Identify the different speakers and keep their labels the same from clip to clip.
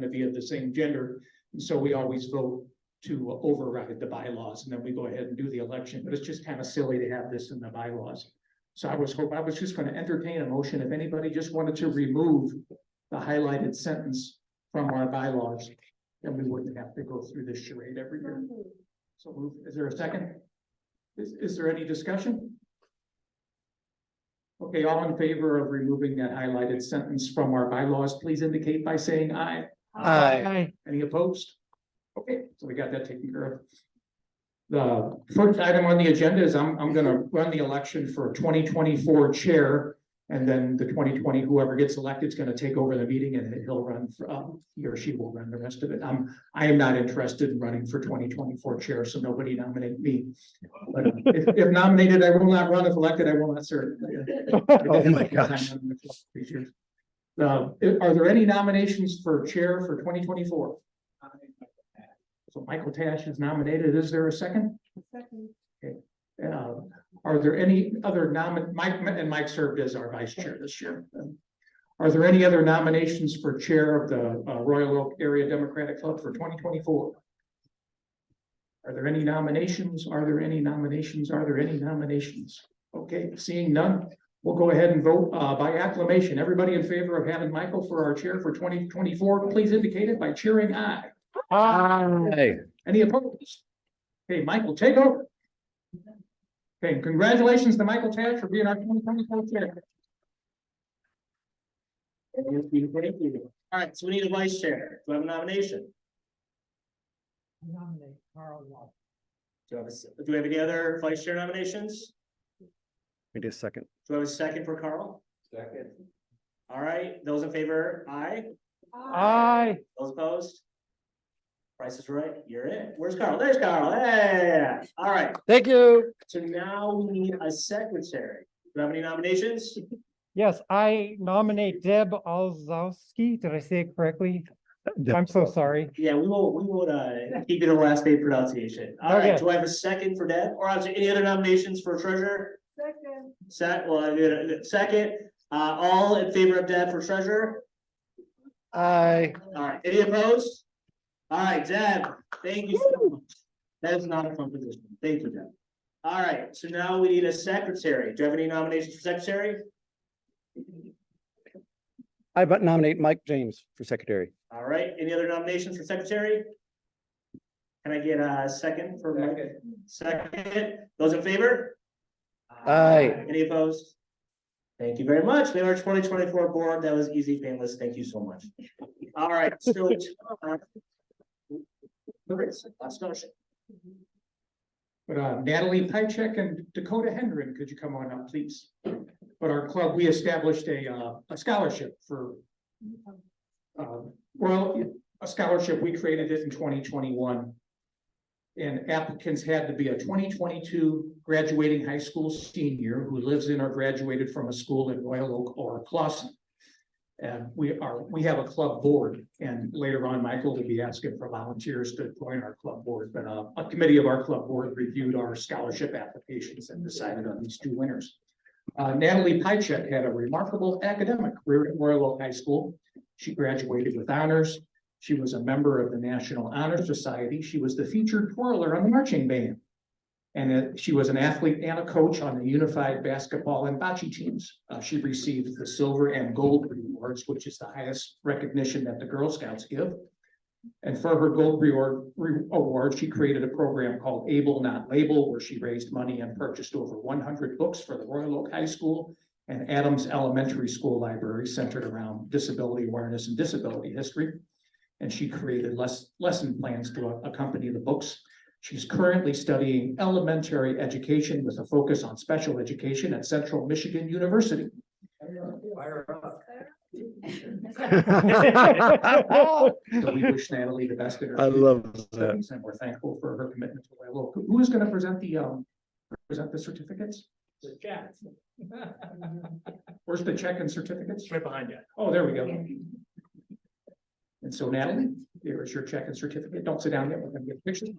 Speaker 1: to be of the same gender. And so we always vote to override the bylaws, and then we go ahead and do the election. But it's just kind of silly to have this in the bylaws. So I was just going to entertain a motion. If anybody just wanted to remove the highlighted sentence from our bylaws, then we wouldn't have to go through this charade every year. So is there a second? Is there any discussion? Okay, all in favor of removing that highlighted sentence from our bylaws, please indicate by saying aye.
Speaker 2: Aye.
Speaker 1: Any opposed? Okay, so we got that taken care of. The first item on the agenda is I'm going to run the election for 2024 chair, and then the 2020 whoever gets elected is going to take over the meeting, and he'll run for, he or she will run the rest of it. I am not interested in running for 2024 chair, so nobody nominate me. But if nominated, I will not run. If elected, I will not serve.
Speaker 2: Oh my gosh.
Speaker 1: Are there any nominations for chair for 2024? So Michael Tash is nominated. Is there a second?
Speaker 3: Second.
Speaker 1: Okay. Are there any other Mike served as our vice chair this year. Are there any other nominations for chair of the Royal Oak Area Democratic Club for 2024? Are there any nominations? Are there any nominations? Are there any nominations? Okay, seeing none, we'll go ahead and vote by acclamation. Everybody in favor of having Michael for our chair for 2024, please indicate it by cheering aye.
Speaker 2: Aye.
Speaker 1: Any opposed? Okay, Michael, take over. Okay, congratulations to Michael Tash for being our 2024 chair.
Speaker 4: Thank you. All right, so we need a vice chair. Do I have a nomination?
Speaker 3: Nominate Carl.
Speaker 4: Do we have any other vice chair nominations?
Speaker 2: We do a second.
Speaker 4: Do I have a second for Carl?
Speaker 1: Second.
Speaker 4: All right, those in favor, aye.
Speaker 2: Aye.
Speaker 4: Those opposed? Price is right. You're in. Where's Carl? There's Carl. Hey. All right.
Speaker 2: Thank you.
Speaker 4: So now we need a secretary. Do you have any nominations?
Speaker 5: Yes, I nominate Deb Olzowski. Did I say it correctly? I'm so sorry.
Speaker 4: Yeah, we will keep it a last name pronunciation. All right.
Speaker 5: Okay.
Speaker 4: Do I have a second for Deb? Or any other nominations for treasurer?
Speaker 3: Second.
Speaker 4: Second. All in favor of Deb for treasurer?
Speaker 2: Aye.
Speaker 4: All right. Any opposed? All right, Deb, thank you so much. That is not a fun position. Thank you, Deb. All right, so now we need a secretary. Do you have any nominations for secretary?
Speaker 2: I but nominate Mike James for secretary.
Speaker 4: All right, any other nominations for secretary? Can I get a second for Mike? Second. Those in favor?
Speaker 2: Aye.
Speaker 4: Any opposed? Thank you very much. We have our 2024 board. That was easy, painless. Thank you so much. All right, so last notion.
Speaker 1: But Natalie Pychek and Dakota Hendren, could you come on up, please? But our club, we established a scholarship for a scholarship. We created it in 2021. And applicants had to be a 2022 graduating high school senior who lives in or graduated from a school in Royal Oak or Clawson. And we have a club board, and later on, Michael will be asking for volunteers to join our club board. But a committee of our club board reviewed our scholarship applications and decided on these two winners. Natalie Pychek had a remarkable academic career at Royal Oak High School. She graduated with honors. She was a member of the National Honor Society. She was the featured twirler on the marching band. And she was an athlete and a coach on the unified basketball and bocce teams. She received the silver and gold awards, which is the highest recognition that the Girl Scouts give. And for her gold award, she created a program called Able Not Label, where she raised money and purchased over 100 books for the Royal Oak High School and Adams Elementary School library centered around disability awareness and disability history. And she created lesson plans to accompany the books. She's currently studying elementary education with a focus on special education at Central Michigan University. So we wish Natalie the best in her
Speaker 2: I
Speaker 1: future
Speaker 2: love that.
Speaker 1: studies, and we're thankful for her commitment to Royal Oak. Who is going to present the certificates?
Speaker 4: The check.
Speaker 1: Where's the check and certificates?
Speaker 4: Right behind you.
Speaker 1: Oh, there we go. And so Natalie, here is your check and certificate. Don't sit down yet. We're going to get pictures.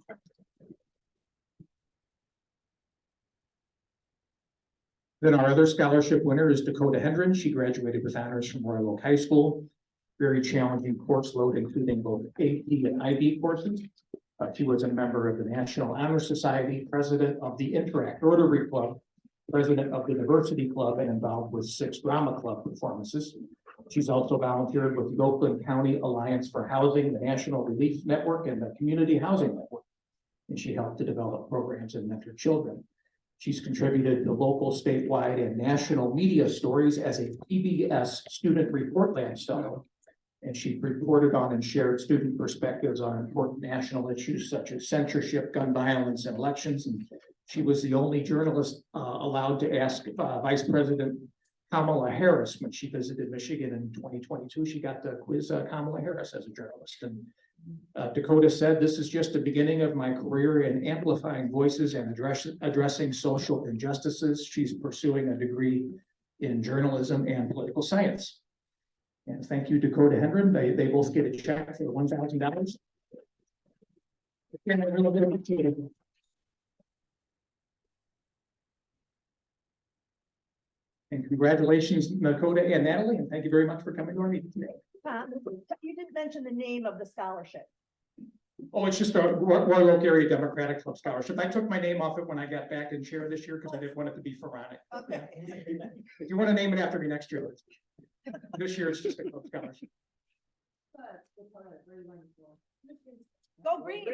Speaker 1: Then our other scholarship winner is Dakota Hendren. She graduated with honors from Royal Oak High School. very challenging course load, including both AP and IB courses. She was a member of the National Honor Society, president of the Interact Rotary Club, president of the Diversity Club, and involved with 6 drama club performances. She's also volunteered with the Oakland County Alliance for Housing, the National Relief Network, and the Community Housing Network. And she helped to develop programs and mentor children. She's contributed to local, statewide, and national media stories as a PBS Student Report Lab Fellow. And she reported on and shared student perspectives on important national issues such as censorship, gun violence, and elections. And she was the only journalist allowed to ask Vice President Kamala Harris when she visited Michigan in 2022. She got to quiz Kamala Harris as a journalist. And Dakota said, "This is just the beginning of my career in amplifying voices and addressing social injustices." She's pursuing a degree in journalism and political science. And thank you, Dakota Hendren. They both get a check for $1,000. A little bit of a And congratulations, Dakota and Natalie, and thank you very much for coming to our meeting today.
Speaker 6: You didn't mention the name of the scholarship.
Speaker 1: Oh, it's just a Royal Oak Area Democratic Club Scholarship. I took my name off it when I got back in chair this year because I didn't want it to be pharaonic.
Speaker 6: Okay.
Speaker 1: If you want to name it after me next year, let's. This year it's just a club scholarship.
Speaker 6: Go green.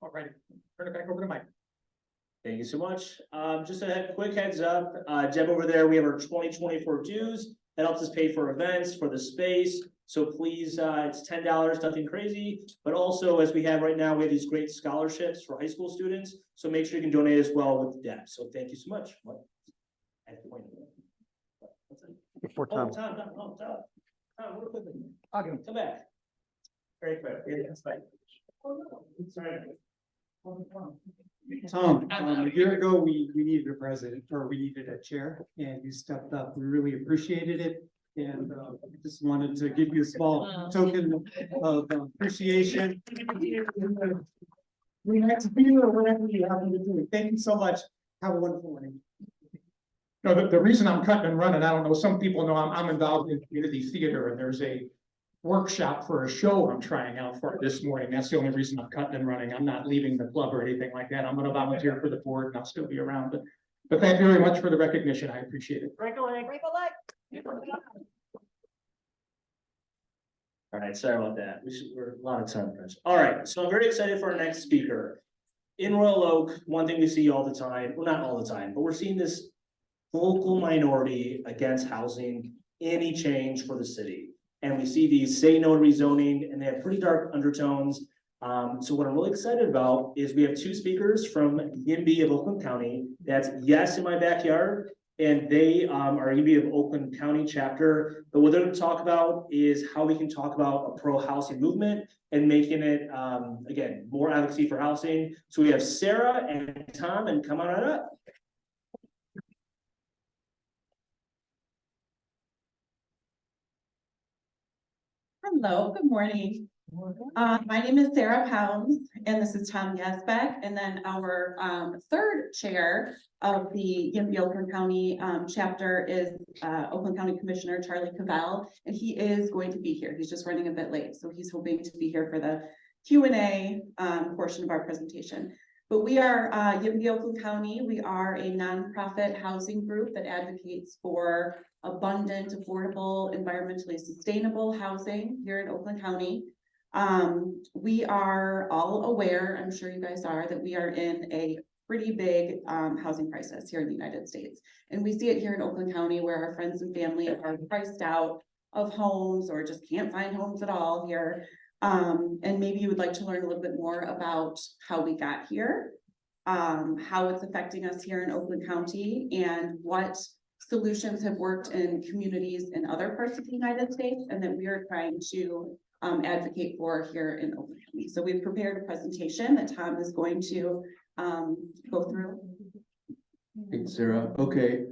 Speaker 1: All righty, turn it back over to Mike.
Speaker 4: Thank you so much. Just a quick heads up, Deb over there, we have our 2024 dues. That helps us pay for events, for the space. So please, it's $10, nothing crazy. But also, as we have right now, we have these great scholarships for high school students. So make sure you can donate as well with Deb. So thank you so much.
Speaker 2: Before
Speaker 4: Tom,
Speaker 2: Tom.
Speaker 4: real quickly.
Speaker 1: I'll give him.
Speaker 4: Come back. Very quick. Yeah, that's fine. Sorry.
Speaker 7: Tom, a year ago, we needed a president, or we needed a chair, and you stepped up. We really appreciated it. And just wanted to give you a small token of appreciation. We had to be here wherever you happen to do it. Thank you so much. Have a wonderful morning.
Speaker 1: No, the reason I'm cutting and running, I don't know, some people know I'm involved in community theater, and there's a workshop for a show I'm trying out for this morning. That's the only reason I'm cutting and running. I'm not leaving the club or anything like that. I'm gonna volunteer for the board and I'll still be around, but thank you very much for the recognition. I appreciate it.
Speaker 6: Break a leg.
Speaker 4: All right, sorry about that. We're a lot of time crunch. All right, so I'm very excited for our next speaker. In Royal Oak, one thing we see all the time, well, not all the time, but we're seeing this vocal minority against housing, any change for the city. And we see these say no to rezoning, and they have pretty dark undertones. So what I'm really excited about is we have 2 speakers from YIMBY of Oakland County. That's Yes in My Backyard, and they are YIMBY of Oakland County chapter. But what they're going to talk about is how we can talk about a pro-housing movement and making it, again, more advocacy for housing. So we have Sarah and Tom, and come on right up.
Speaker 8: Hello, good morning. My name is Sarah Pounds, and this is Tom Yazbeck. And then our third chair of the YIMBY Oakland County chapter is Oakland County Commissioner Charlie Cavell, and he is going to be here. He's just running a bit late, so he's hoping to be here for the Q&A portion of our presentation. But we are YIMBY Oakland County. We are a nonprofit housing group that advocates for abundant, affordable, environmentally sustainable housing here in Oakland County. We are all aware, I'm sure you guys are, that we are in a pretty big housing crisis here in the United States. And we see it here in Oakland County, where our friends and family are priced out of homes or just can't find homes at all here. And maybe you would like to learn a little bit more about how we got here, how it's affecting us here in Oakland County, and what solutions have worked in communities in other parts of the United States, and that we are trying to advocate for here in Oakland County. So we've prepared a presentation that Tom is going to go through.
Speaker 9: Thanks, Sarah. Okay,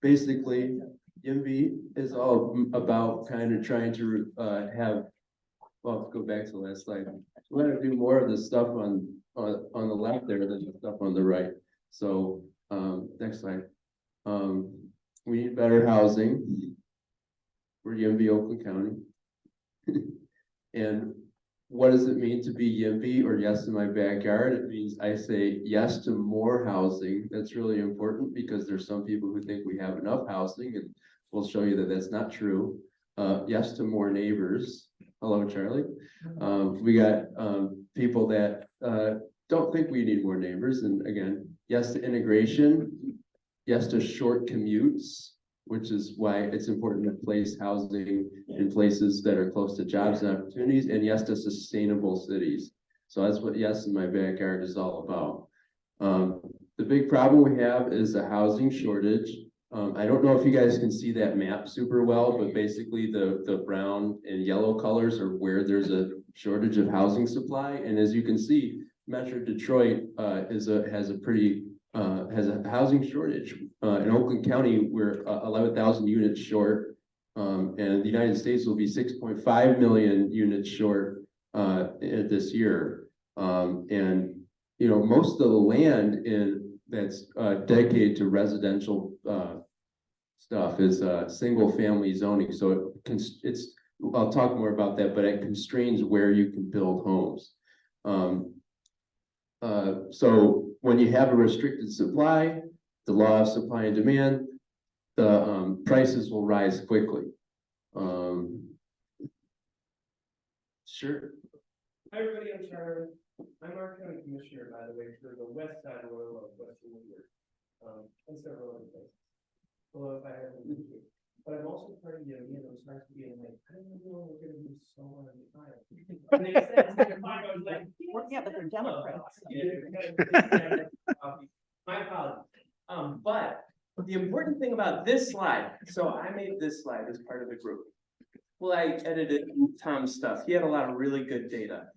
Speaker 9: basically, YIMBY is all about kind of trying to well, go back to the last slide. We want to do more of the stuff on the left there than the stuff on the right. So, next slide. we need better housing. We're YIMBY, Oakland County. And what does it mean to be YIMBY or yes in my backyard? It means I say yes to more housing. That's really important because there's some people who think we have enough housing, and we'll show you that that's not true. Yes to more neighbors. Hello, Charlie. We got people that don't think we need more neighbors. And again, yes to integration, yes to short commutes, which is why it's important to place housing in places that are close to jobs and opportunities, and yes to sustainable cities. So that's what yes in my backyard is all about. The big problem we have is the housing shortage. I don't know if you guys can see that map super well, but basically the brown and yellow colors are where there's a shortage of housing supply. And as you can see, Metro Detroit has a housing shortage. In Oakland County, we're 11,000 units short, and the United States will be 6.5 million units short this year. And you know, most of the land that's dedicated to residential stuff is single family zoning. So I'll talk more about that, but it constrains where you can build homes. So when you have a restricted supply, the law of supply and demand, the prices will rise quickly. Sure.
Speaker 10: Hi, everybody, I'm Sharlan. I'm our county commissioner, by the way, for the west side of Royal Oak, Western Woodward, and several other places. Although if I haven't been to, but I'm also part of YIMBY, and I'm starting to be like, I don't know, we're gonna be so on the aisle. And they said, I was like,
Speaker 6: Yeah, but they're Democrats.
Speaker 10: My apologies. But the important thing about this slide, so I made this slide as part of the group. Well, I edited Tom's stuff. He had a lot of really good data.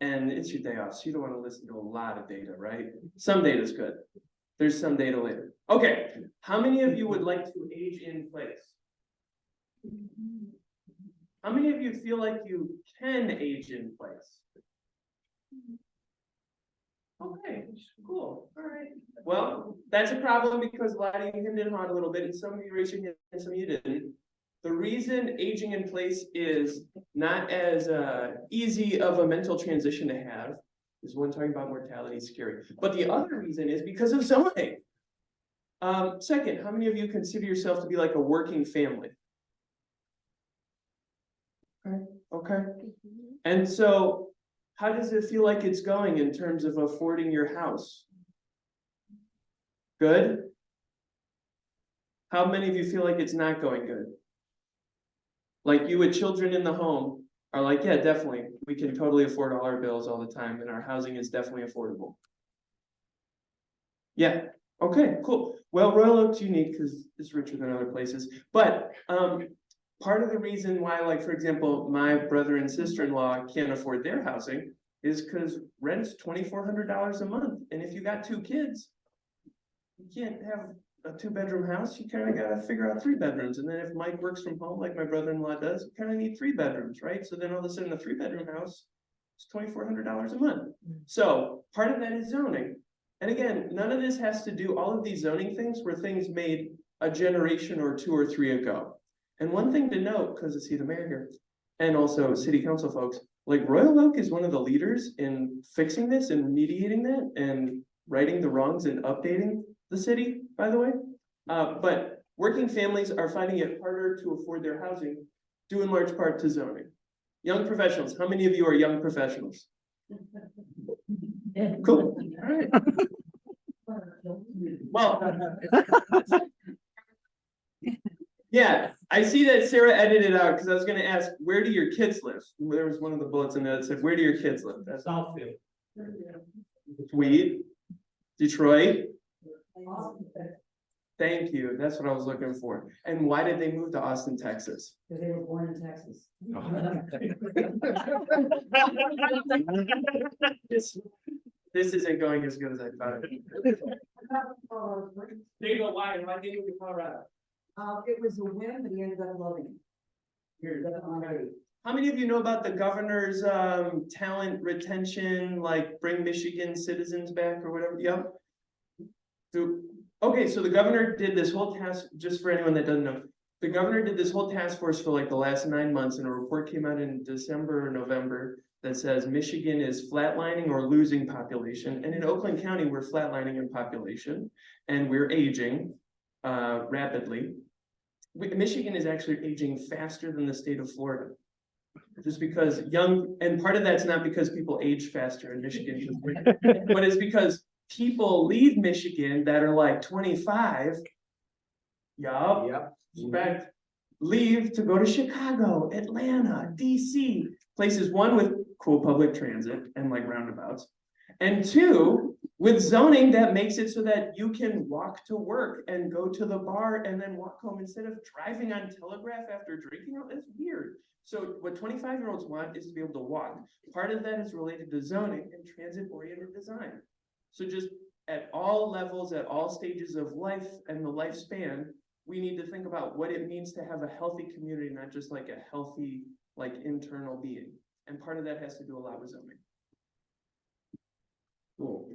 Speaker 10: And it's your day off, so you don't want to listen to a lot of data, right? Some data is good. There's some data later. Okay, how many of you would like to age in place? How many of you feel like you can age in place? Okay, cool, all right. Well, that's a problem because a lot of you hemmed and hawed a little bit, and some of you raised your hand and some of you didn't. The reason aging in place is not as easy of a mental transition to have is one talking about mortality is scary. But the other reason is because of zoning. Second, how many of you consider yourself to be like a working family? Okay. And so how does it feel like it's going in terms of affording your house? Good? How many of you feel like it's not going good? Like you with children in the home are like, yeah, definitely. We can totally afford all our bills all the time and our housing is definitely affordable. Yeah, okay, cool. Well, Royal Oak's unique because it's richer than other places. But part of the reason why, like, for example, my brother and sister-in-law can't afford their housing is because rent's $2,400 a month. And if you got 2 kids, you can't have a 2-bedroom house. You kind of got to figure out 3 bedrooms. And then if Mike works from home, like my brother-in-law does, you kind of need 3 bedrooms, right? So then all of a sudden a 3-bedroom house is $2,400 a month. So part of that is zoning. And again, none of this has to do, all of these zoning things were things made a generation or 2 or 3 ago. And one thing to note, because I see the mayor here, and also city council folks, like Royal Oak is one of the leaders in fixing this and remediating that and righting the wrongs and updating the city, by the way. But working families are finding it harder to afford their housing, due in large part to zoning. Young professionals, how many of you are young professionals? Cool, all right. Well, yeah, I see that Sarah edited out because I was going to ask, where do your kids live? There was one of the bullets in there that said, where do your kids live? That's
Speaker 3: Southfield.
Speaker 10: Tweed, Detroit. Thank you. That's what I was looking for. And why did they move to Austin, Texas?
Speaker 11: Because they were born in Texas.
Speaker 10: This isn't going as good as I thought.
Speaker 3: They go, why did they move to Colorado?
Speaker 11: It was a win, but he ended up loving it.
Speaker 10: How many of you know about the governor's talent retention, like bring Michigan citizens back or whatever? Yep. okay, so the governor did this whole task, just for anyone that doesn't know. The governor did this whole task force for like the last 9 months, and a report came out in December or November that says Michigan is flatlining or losing population. And in Oakland County, we're flatlining in population and we're aging rapidly. Michigan is actually aging faster than the state of Florida. Just because and part of that's not because people age faster in Michigan, but it's because people leave Michigan that are like 25. Yup. Yep. Leave to go to Chicago, Atlanta, DC, places, one with cool public transit and like roundabouts, and two, with zoning that makes it so that you can walk to work and go to the bar and then walk home instead of driving on Telegraph after drinking. That's weird. So what 25-year-olds want is to be able to walk. Part of that is related to zoning and transit-oriented design. So just at all levels, at all stages of life and the lifespan, we need to think about what it means to have a healthy community, not just like a healthy, like internal being. And part of that has to do a lot with zoning.
Speaker 9: Cool.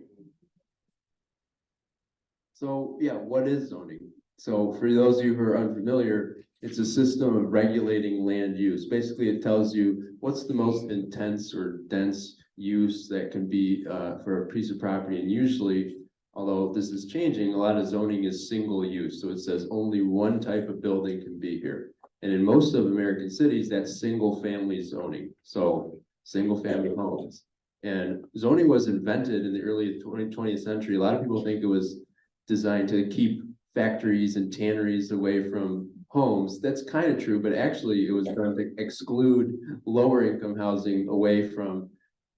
Speaker 9: So yeah, what is zoning? So for those of you who are unfamiliar, it's a system of regulating land use. Basically, it tells you what's the most intense or dense use that can be for a piece of property. And usually, although this is changing, a lot of zoning is single use. So it says only one type of building can be here. And in most of American cities, that's single family zoning. So single family homes. And zoning was invented in the early 20th century. A lot of people think it was designed to keep factories and tanneries away from homes. That's kind of true, but actually it was done to exclude lower income housing away from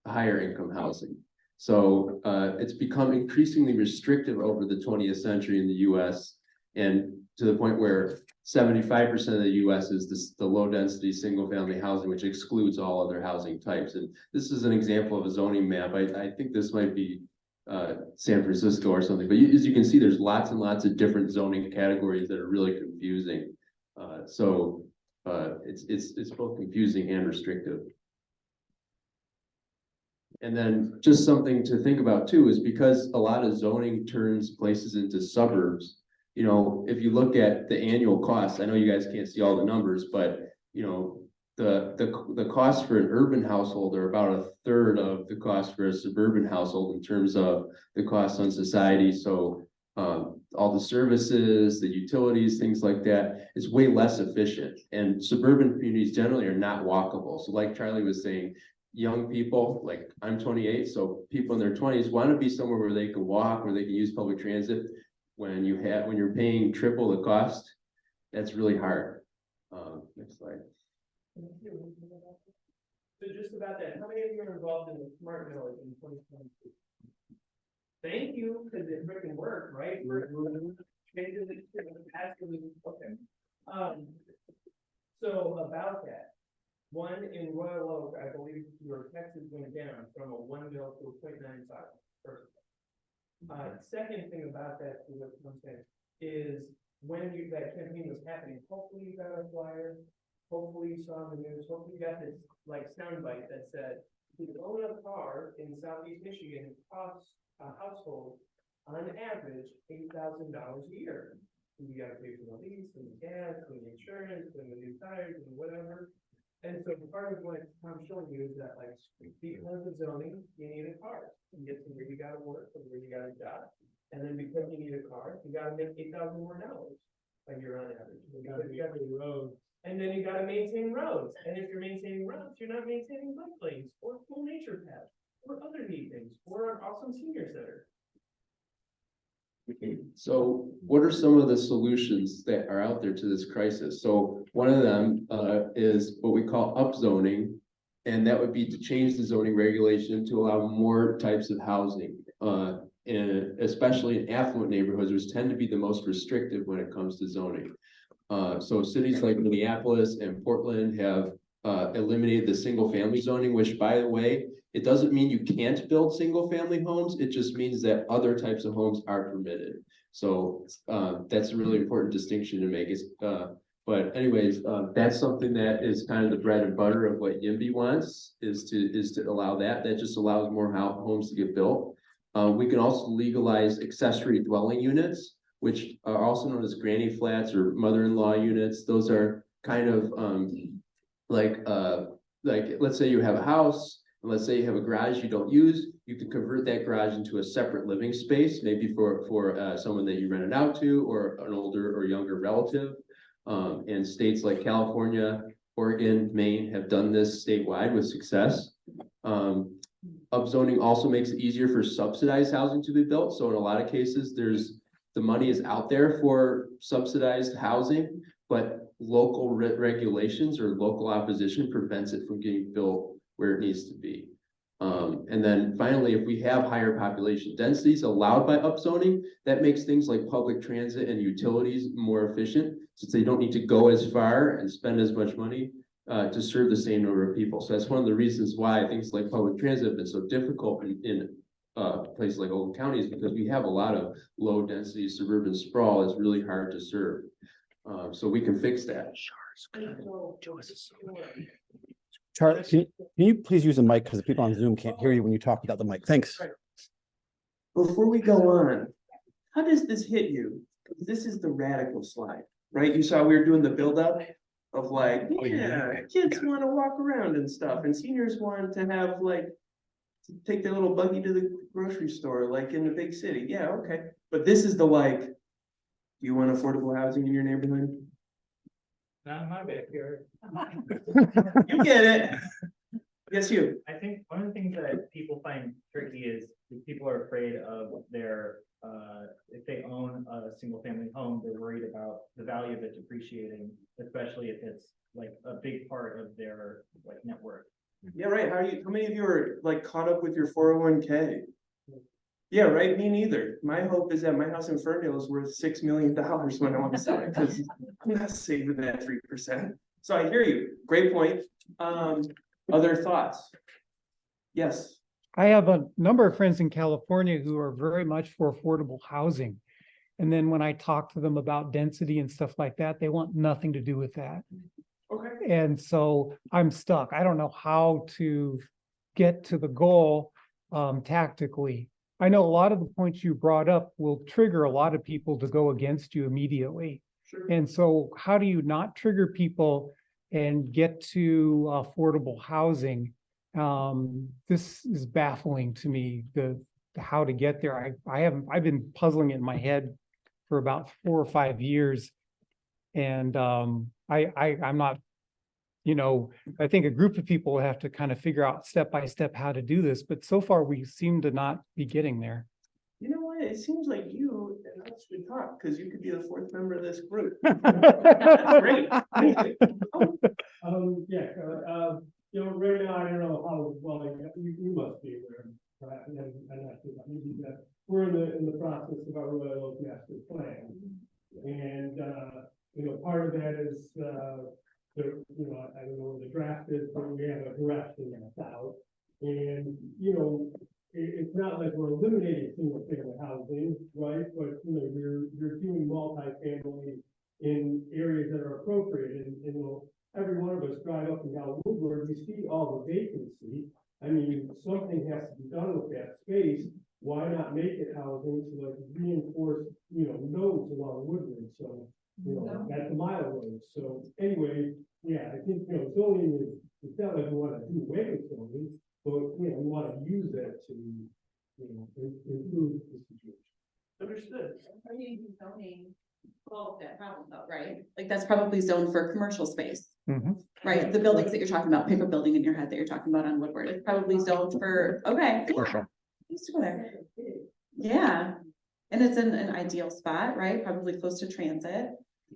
Speaker 9: higher income housing. So it's become increasingly restrictive over the 20th century in the US, and to the point where 75% of the US is the low density single family housing, which excludes all other housing types. And this is an example of a zoning map. I think this might be San Francisco or something, but as you can see, there's lots and lots of different zoning categories that are really confusing. It's both confusing and restrictive. And then just something to think about too is because a lot of zoning turns places into suburbs. You know, if you look at the annual costs, I know you guys can't see all the numbers, but you know, the cost for an urban household are about a third of the cost for a suburban household in terms of the cost on society. So all the services, the utilities, things like that, it's way less efficient. And suburban communities generally are not walkable. So like Charlie was saying, young people, like I'm 28, so people in their 20s want to be somewhere where they can walk, where they can use public transit. When you're paying triple the cost, that's really hard. Next slide.
Speaker 3: So just about that, how many of you are involved in the smart village in 2022? Thank you, because it freaking worked, right? Okay. So about that, one in Royal Oak, I believe your taxes went down from a 1 mil to a 0.95%. Second thing about that, is when that campaign was happening, hopefully you got a flyer, hopefully you saw the news, hopefully you got this like soundbite that said, to own a car in Southeast Michigan costs a household on average $8,000 a year. You gotta pay for the lease and the gas and the insurance and the new tires and whatever. And so part of what I'm showing you is that like because of zoning, you need a car. You get to where you gotta work or where you got a job. And then because you need a car, you gotta make $8,000 more a year on average. You gotta maintain roads. And then you gotta maintain roads. And if you're maintaining roads, you're not maintaining bike lanes or cool nature paths or other neat things or an awesome senior center.
Speaker 9: So what are some of the solutions that are out there to this crisis? So one of them is what we call upzoning, and that would be to change the zoning regulation to allow more types of housing, especially in affluent neighborhoods, which tend to be the most restrictive when it comes to zoning. So cities like Minneapolis and Portland have eliminated the single family zoning, which by the way, it doesn't mean you can't build single family homes. It just means that other types of homes are permitted. So that's a really important distinction to make. But anyways, that's something that is kind of the bread and butter of what YIMBY wants is to allow that. That just allows more homes to get built. We can also legalize accessory dwelling units, which are also known as granny flats or mother-in-law units. Those are kind of like let's say you have a house, and let's say you have a garage you don't use, you can convert that garage into a separate living space, maybe for someone that you rent it out to, or an older or younger relative. And states like California, Oregon, Maine have done this statewide with success. Upzoning also makes it easier for subsidized housing to be built. So in a lot of cases, the money is out there for subsidized housing, but local regulations or local opposition prevents it from getting built where it needs to be. And then finally, if we have higher population densities allowed by upzoning, that makes things like public transit and utilities more efficient, since they don't need to go as far and spend as much money to serve the same number of people. So that's one of the reasons why things like public transit have been so difficult in places like Oakland County, is because we have a lot of low density suburban sprawl. It's really hard to serve. So we can fix that.
Speaker 2: Charlie, can you please use the mic, because the people on Zoom can't hear you when you talk without the mic. Thanks.
Speaker 10: Before we go on, how does this hit you? This is the radical slide, right? You saw we were doing the buildup of like, kids want to walk around and stuff, and seniors want to have like, to take their little buggy to the grocery store, like in the big city. Yeah, okay. But this is the like, do you want affordable housing in your neighborhood?
Speaker 3: Not in my backyard.
Speaker 10: You get it. Yes, you.
Speaker 12: I think one of the things that people find tricky is people are afraid of their, if they own a single family home, they're worried about the value of it depreciating, especially if it's like a big part of their like net worth.
Speaker 10: Yeah, right. How many of you are like caught up with your 401k? Yeah, right. Me neither. My hope is that my house in Ferndale is worth $6 million when I want to sell it, because I'm not saving that 3%. So I hear you. Great point. Other thoughts? Yes.
Speaker 5: I have a number of friends in California who are very much for affordable housing. And then when I talk to them about density and stuff like that, they want nothing to do with that.
Speaker 10: Okay.
Speaker 5: And so I'm stuck. I don't know how to get to the goal tactically. I know a lot of the points you brought up will trigger a lot of people to go against you immediately.
Speaker 10: Sure.
Speaker 5: And so how do you not trigger people and get to affordable housing? This is baffling to me, the how to get there. I've been puzzling it in my head for about 4 or 5 years. And I'm not, I think a group of people will have to kind of figure out step by step how to do this, but so far we seem to not be getting there.
Speaker 10: You know what? It seems like you and us should talk, because you could be the 4th member of this group. Great.
Speaker 3: Right now, I don't know how well you must be aware. We're in the process of our Royal Oak Master Plan, and part of that is I don't know where the draft is, but we have a direction that's out, and it's not like we're eliminating single family housing, right? But you're doing multifamily in areas that are appropriate, and every one of us drive up and down Woodward, we see all the vacancy. I mean, something has to be done with that space. Why not make it housing to like reinforce, nodes along Woodward? So, that's a mile away. So anyway, yeah, I think, zoning is, it's not like we want to do away with zoning, but, we want to use that to, improve the situation.
Speaker 10: Understood.
Speaker 8: Are you using zoning to solve that problem though, right? Like that's probably zoned for commercial space, right? The buildings that you're talking about, paper building in your head that you're talking about on Woodward, it's probably zoned for, okay.
Speaker 2: Commercial.
Speaker 8: I used to go there. Yeah, and it's in an ideal spot, right? Probably close to transit.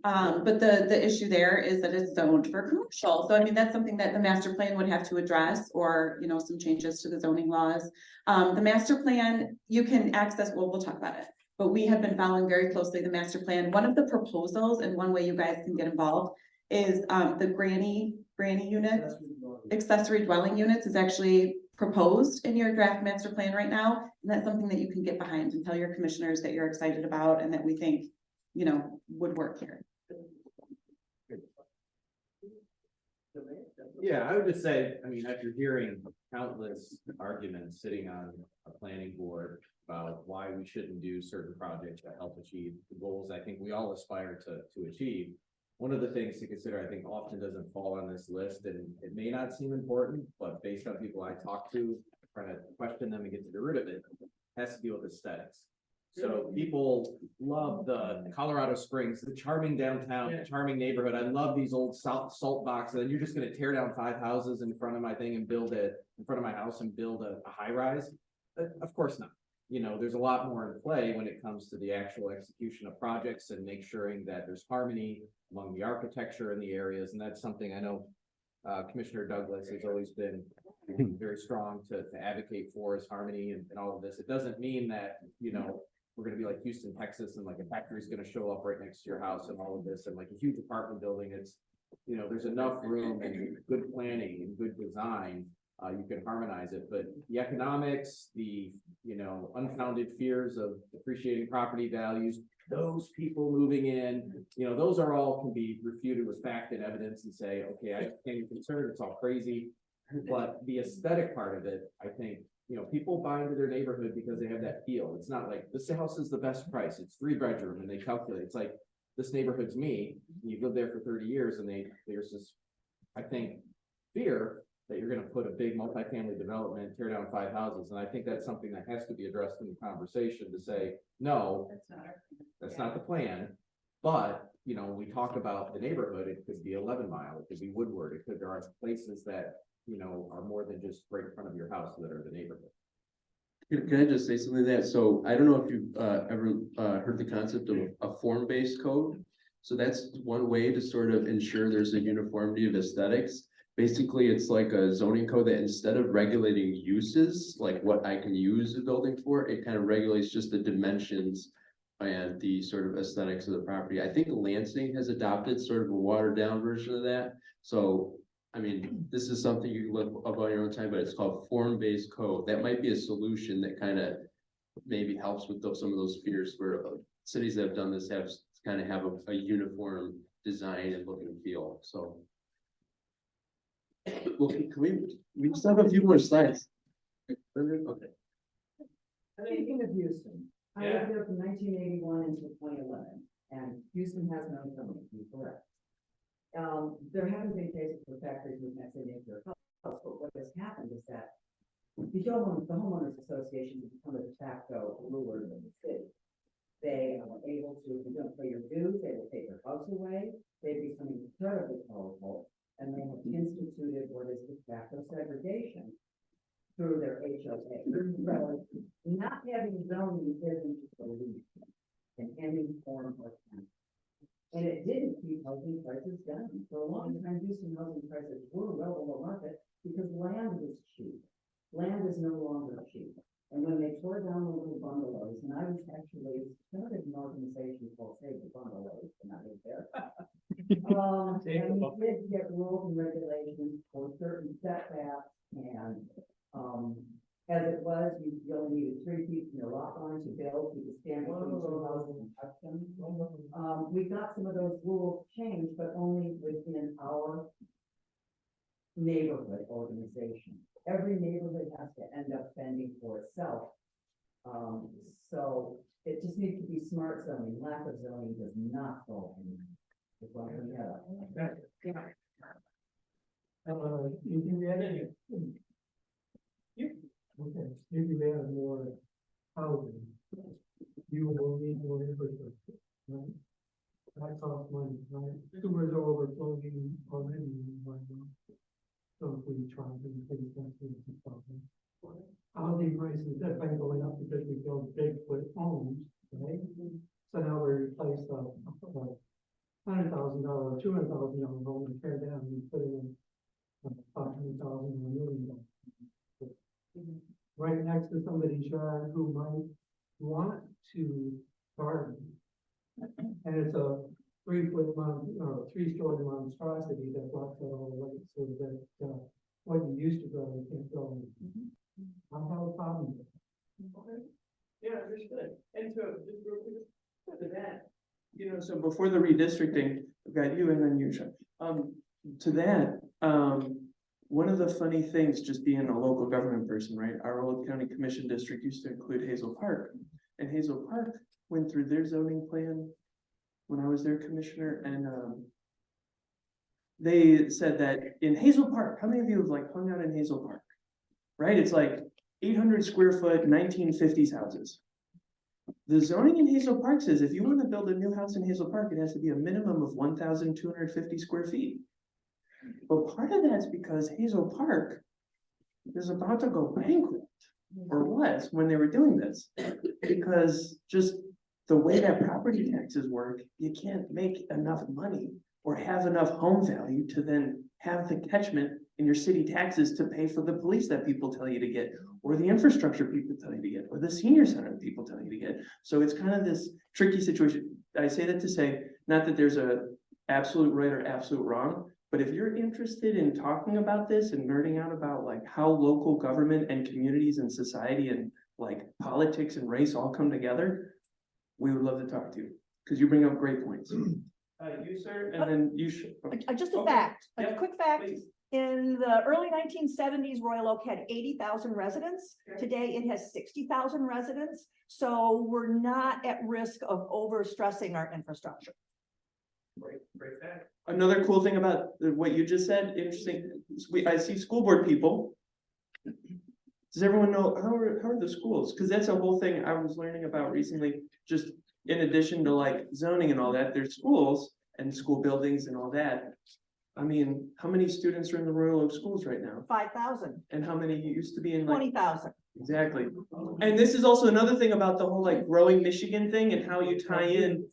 Speaker 8: But the issue there is that it's zoned for commercial. So I mean, that's something that the master plan would have to address, or, some changes to the zoning laws. The master plan, you can access, well, we'll talk about it, but we have been following very closely the master plan. One of the proposals, and one way you guys can get involved, is the granny units, accessory dwelling units is actually proposed in your draft master plan right now. And that's something that you can get behind and tell your commissioners that you're excited about and that we think, would work here.
Speaker 13: Yeah, I would just say, after hearing countless arguments sitting on a planning board about why we shouldn't do certain projects that help achieve the goals I think we all aspire to achieve. One of the things to consider, I think often doesn't fall on this list, and it may not seem important, but based on people I talk to, trying to question them and get to the root of it, has to deal with aesthetics. So people love the Colorado Springs, the charming downtown, the charming neighborhood. I love these old salt boxes, and you're just gonna tear down 5 houses in front of my thing and build it in front of my house and build a high rise. Of course not. You know, there's a lot more in play when it comes to the actual execution of projects and make sure that there's harmony among the architecture in the areas. And that's something I know Commissioner Douglas has always been very strong to advocate for, is harmony and all of this. It doesn't mean that, you know, we're gonna be like Houston, Texas, and like a factory's gonna show up right next to your house and all of this, and like a huge apartment building. It's, you know, there's enough room and good planning and good design. You can harmonize it, but the economics, the, you know, unfounded fears of depreciating property values, those people moving in, you know, those are all can be refuted with fact and evidence and say, okay, I can't be concerned, it's all crazy. But the aesthetic part of it, I think, you know, people buy into their neighborhood because they have that feel. It's not like this house is the best price. It's 3-bedroom, and they calculate. It's like this neighborhood's me. You've lived there for 30 years, and there's this, I think, fear that you're going to put a big multifamily development, tear down 5 houses, and I think that's something that has to be addressed in the conversation to say, no, that's not the plan. But you know, when we talk about the neighborhood, it could be 11 Mile, it could be Woodward, there are places that, you know, are more than just right in front of your house that are the neighborhood.
Speaker 9: Can I just say something to that? So I don't know if you've ever heard the concept of a form-based code. So that's one way to sort of ensure there's a uniformity of aesthetics. Basically, it's like a zoning code that instead of regulating uses, like what I can use a building for, it kind of regulates just the dimensions and the sort of aesthetics of the property. I think Lansing has adopted sort of a watered down version of that. So I mean, this is something you can look up on your own time, but it's called form-based code. That might be a solution that kind of maybe helps with some of those fears where cities that have done this have kind of have a uniform design and look and feel. So, well, can we just have a few more slides? Okay.
Speaker 11: Speaking of Houston, I lived there from 1981 until 2011, and Houston has no zoning, correct? There haven't been cases where factories moved next into their house, but what has happened is that the homeowners association has become a de facto ruler of the city. They are able to, if you don't pay your dues, they will take your house away. They become incredibly powerful, and they have instituted what is de facto segregation through their HOA. So not having zoning isn't just a lead in any form or kind. And it didn't keep housing prices down. For a long time, Houston housing prices were well below market because land was cheap. Land is no longer cheap. And when they tore down the little bungalows, and I was actually started an organization called Save the Bungalows, and I was there. And we did get rules and regulations for certain setbacks, and as it was, you only needed 3 feet from your lot line to build, you could stand between 2 houses and touch them. We got some of those rules changed, but only within our neighborhood organization. Every neighborhood has to end up fending for itself. So it just needs to be smart zoning. Lack of zoning does not solve anything. It's like
Speaker 3: Okay, if you add more housing, you will need more infrastructure, right? That costs money, right? Sewers are overflowing already right now. So if we try to increase that, it's a problem. Housing prices have been going up because we build big homes, right? So now we replace a $100,000, $200,000 home and tear down and put in $500,000 or $1 million. Right next to somebody's yard who might want to garden. And it's a 3-foot or 3-story monstrosity that blocks out all the light so that what you used to grow, you can't grow. I have a problem with it.
Speaker 10: Yeah, understood. And so just real quick to that, you know, so before the redistricting, I've got you and then you, Sean. To that, one of the funny things, just being a local government person, right? Our old county commission district used to include Hazel Park. And Hazel Park went through their zoning plan when I was their commissioner, and they said that in Hazel Park, how many of you have like hung out in Hazel Park? Right? It's like 800 square foot, 1950s houses. The zoning in Hazel Park says if you want to build a new house in Hazel Park, it has to be a minimum of 1,250 square feet. But part of that's because Hazel Park is about to go bankrupt, or was when they were doing this, because just the way that property taxes work, you can't make enough money or have enough home value to then have the catchment in your city taxes to pay for the police that people tell you to get, or the infrastructure people tell you to get, or the senior center people tell you to get. So it's kind of this tricky situation. I say that to say, not that there's a absolute right or absolute wrong, but if you're interested in talking about this and nerding out about like how local government and communities and society and like politics and race all come together, we would love to talk to you, because you bring up great points. You, sir, and then you should.
Speaker 6: Just a
Speaker 10: Okay.
Speaker 6: fact, a
Speaker 10: Yep,
Speaker 6: quick fact.
Speaker 10: please.
Speaker 6: In the early 1970s, Royal Oak had 80,000 residents. Today it has 60,000 residents. So we're not at risk of overstressing our infrastructure.
Speaker 10: Great fact. Another cool thing about what you just said, interesting, I see school board people. Does everyone know, how are the schools? Because that's a whole thing I was learning about recently, just in addition to like zoning and all that, there's schools and school buildings and all that. I mean, how many students are in the Royal Oak schools right now?
Speaker 6: 5,000,
Speaker 10: And how many used to be in like?
Speaker 6: 20,000.
Speaker 10: Exactly. And this is also another thing about the whole like growing Michigan thing and how you tie in.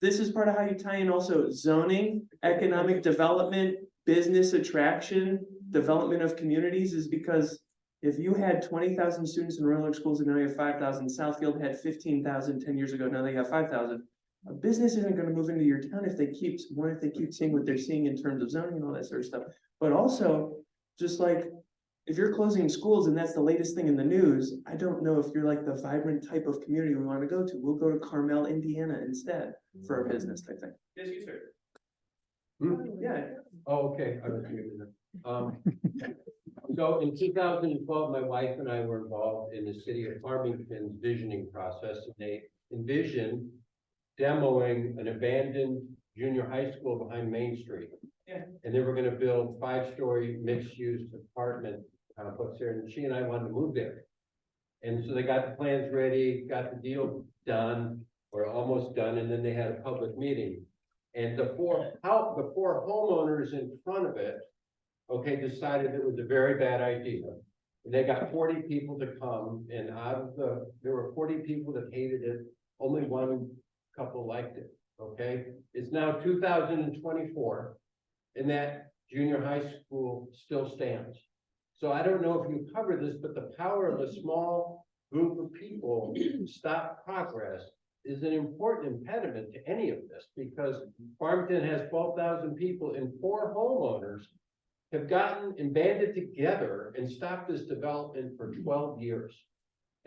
Speaker 10: This is part of how you tie in also zoning, economic development, business attraction, development of communities, is because if you had 20,000 students in Royal Oak schools and now you have 5,000, Southfield had 15,000 10 years ago, now they have 5,000. A business isn't going to move into your town if they keep seeing what they're seeing in terms of zoning and all that sort of stuff. But also, just like if you're closing schools and that's the latest thing in the news, I don't know if you're like the vibrant type of community we want to go to. We'll go to Carmel, Indiana instead for a business type thing. Yes, you, sir. Yeah.
Speaker 14: Oh, okay. So in 2012, my wife and I were involved in the city of Farmington's visioning process, and they envisioned demoing an abandoned junior high school behind Main Street.
Speaker 10: Yeah.
Speaker 14: And they were gonna build 5-story mixed-use apartment complex there, and she and I wanted to move there. And so they got the plans ready, got the deal done, or almost done, and then they had a public meeting. And the four homeowners in front of it, okay, decided it was a very bad idea. And they got 40 people to come, and there were 40 people that hated it, only one couple liked it, okay? It's now 2024, and that junior high school still stands. So I don't know if you cover this, but the power of a small group of people to stop progress is an important impediment to any of this, because Farmington has 12,000 people and 4 homeowners have gotten and banded together and stopped this development for 12 years.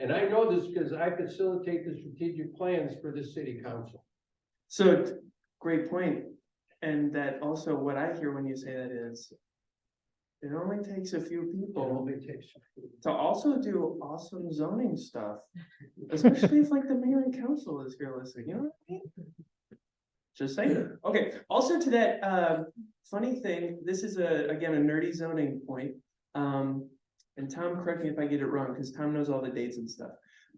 Speaker 14: And I know this because I facilitate the strategic plans for the city council.
Speaker 10: So great point. And that also what I hear when you say that is, it only takes a few people to also do awesome zoning stuff, especially if like the mayor and council is here listening, you know what I mean? Just saying. Okay, also to that funny thing, this is again a nerdy zoning point. And Tom, correct me if I get it wrong, because Tom knows all the dates and stuff.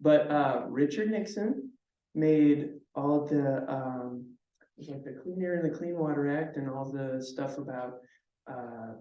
Speaker 10: But Richard Nixon made all the like the Clean Air and the Clean Water Act and all the stuff about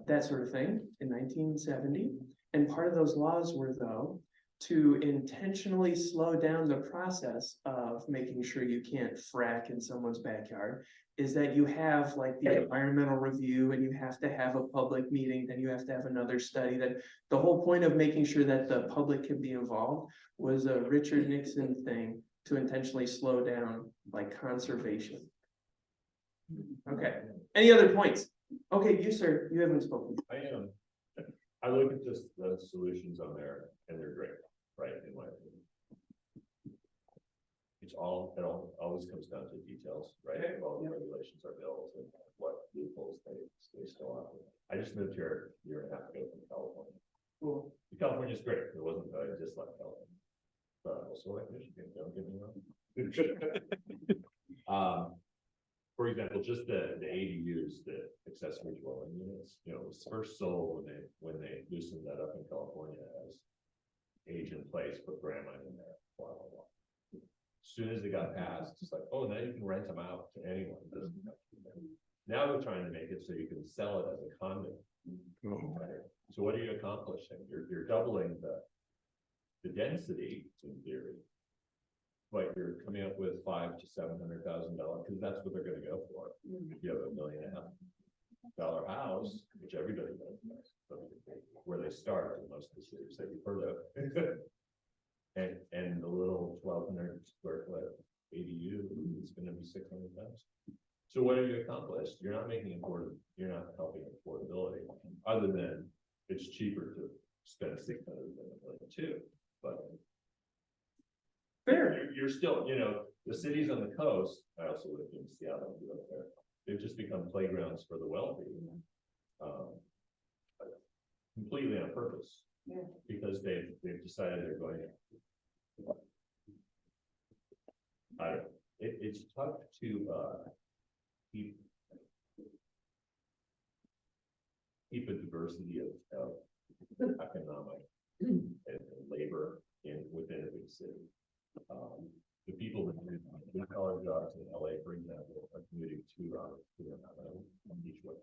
Speaker 10: that sort of thing in 1970. And part of those laws were, though, to intentionally slow down the process of making sure you can't frack in someone's backyard, is that you have like the environmental review and you have to have a public meeting, then you have to have another study. That the whole point of making sure that the public can be involved was a Richard Nixon thing to intentionally slow down like conservation. Okay, any other points? Okay, you, sir, you haven't spoken.
Speaker 15: I look at just the solutions on there and they're great, right? In my opinion. it always comes down to details, right? All the regulations are bills and what loopholes they still have. I just moved here a year and a half ago from California.
Speaker 3: Cool.
Speaker 15: California's great. It wasn't that I disliked California. But I also like Michigan, don't get me wrong. For example, just the ADUs, the accessory dwelling units, you know, it was first sold when they loosened that up in California as age in place, put grandma in there, blah, blah, blah. As soon as it got passed, it's like, oh, now you can rent them out to anyone. It doesn't have to be there. Now they're trying to make it so you can sell it as a condo. Right? So what are you accomplishing? You're doubling the density in theory. But you're coming up with $500,000 to $700,000 because that's what they're going to go for. You have $1.5 million house, which everybody does, where they start in most of the cities that you've heard of, and the little 1,200 square foot ADU is going to be $600,000. So what have you accomplished? You're not making you're not helping affordability, other than it's cheaper to spend $600,000 than $1 million too, but. Fair. You're still, you know, the cities on the coast, I also lived in Seattle, there. They've just become playgrounds for the wealthy. Completely on purpose. Yeah. Because they've decided they're going to. I don't know. It's tough to keep a diversity of economic and labor within a big city. The people that do blue collar jobs in LA, for example, are commuting 2 hours to each way,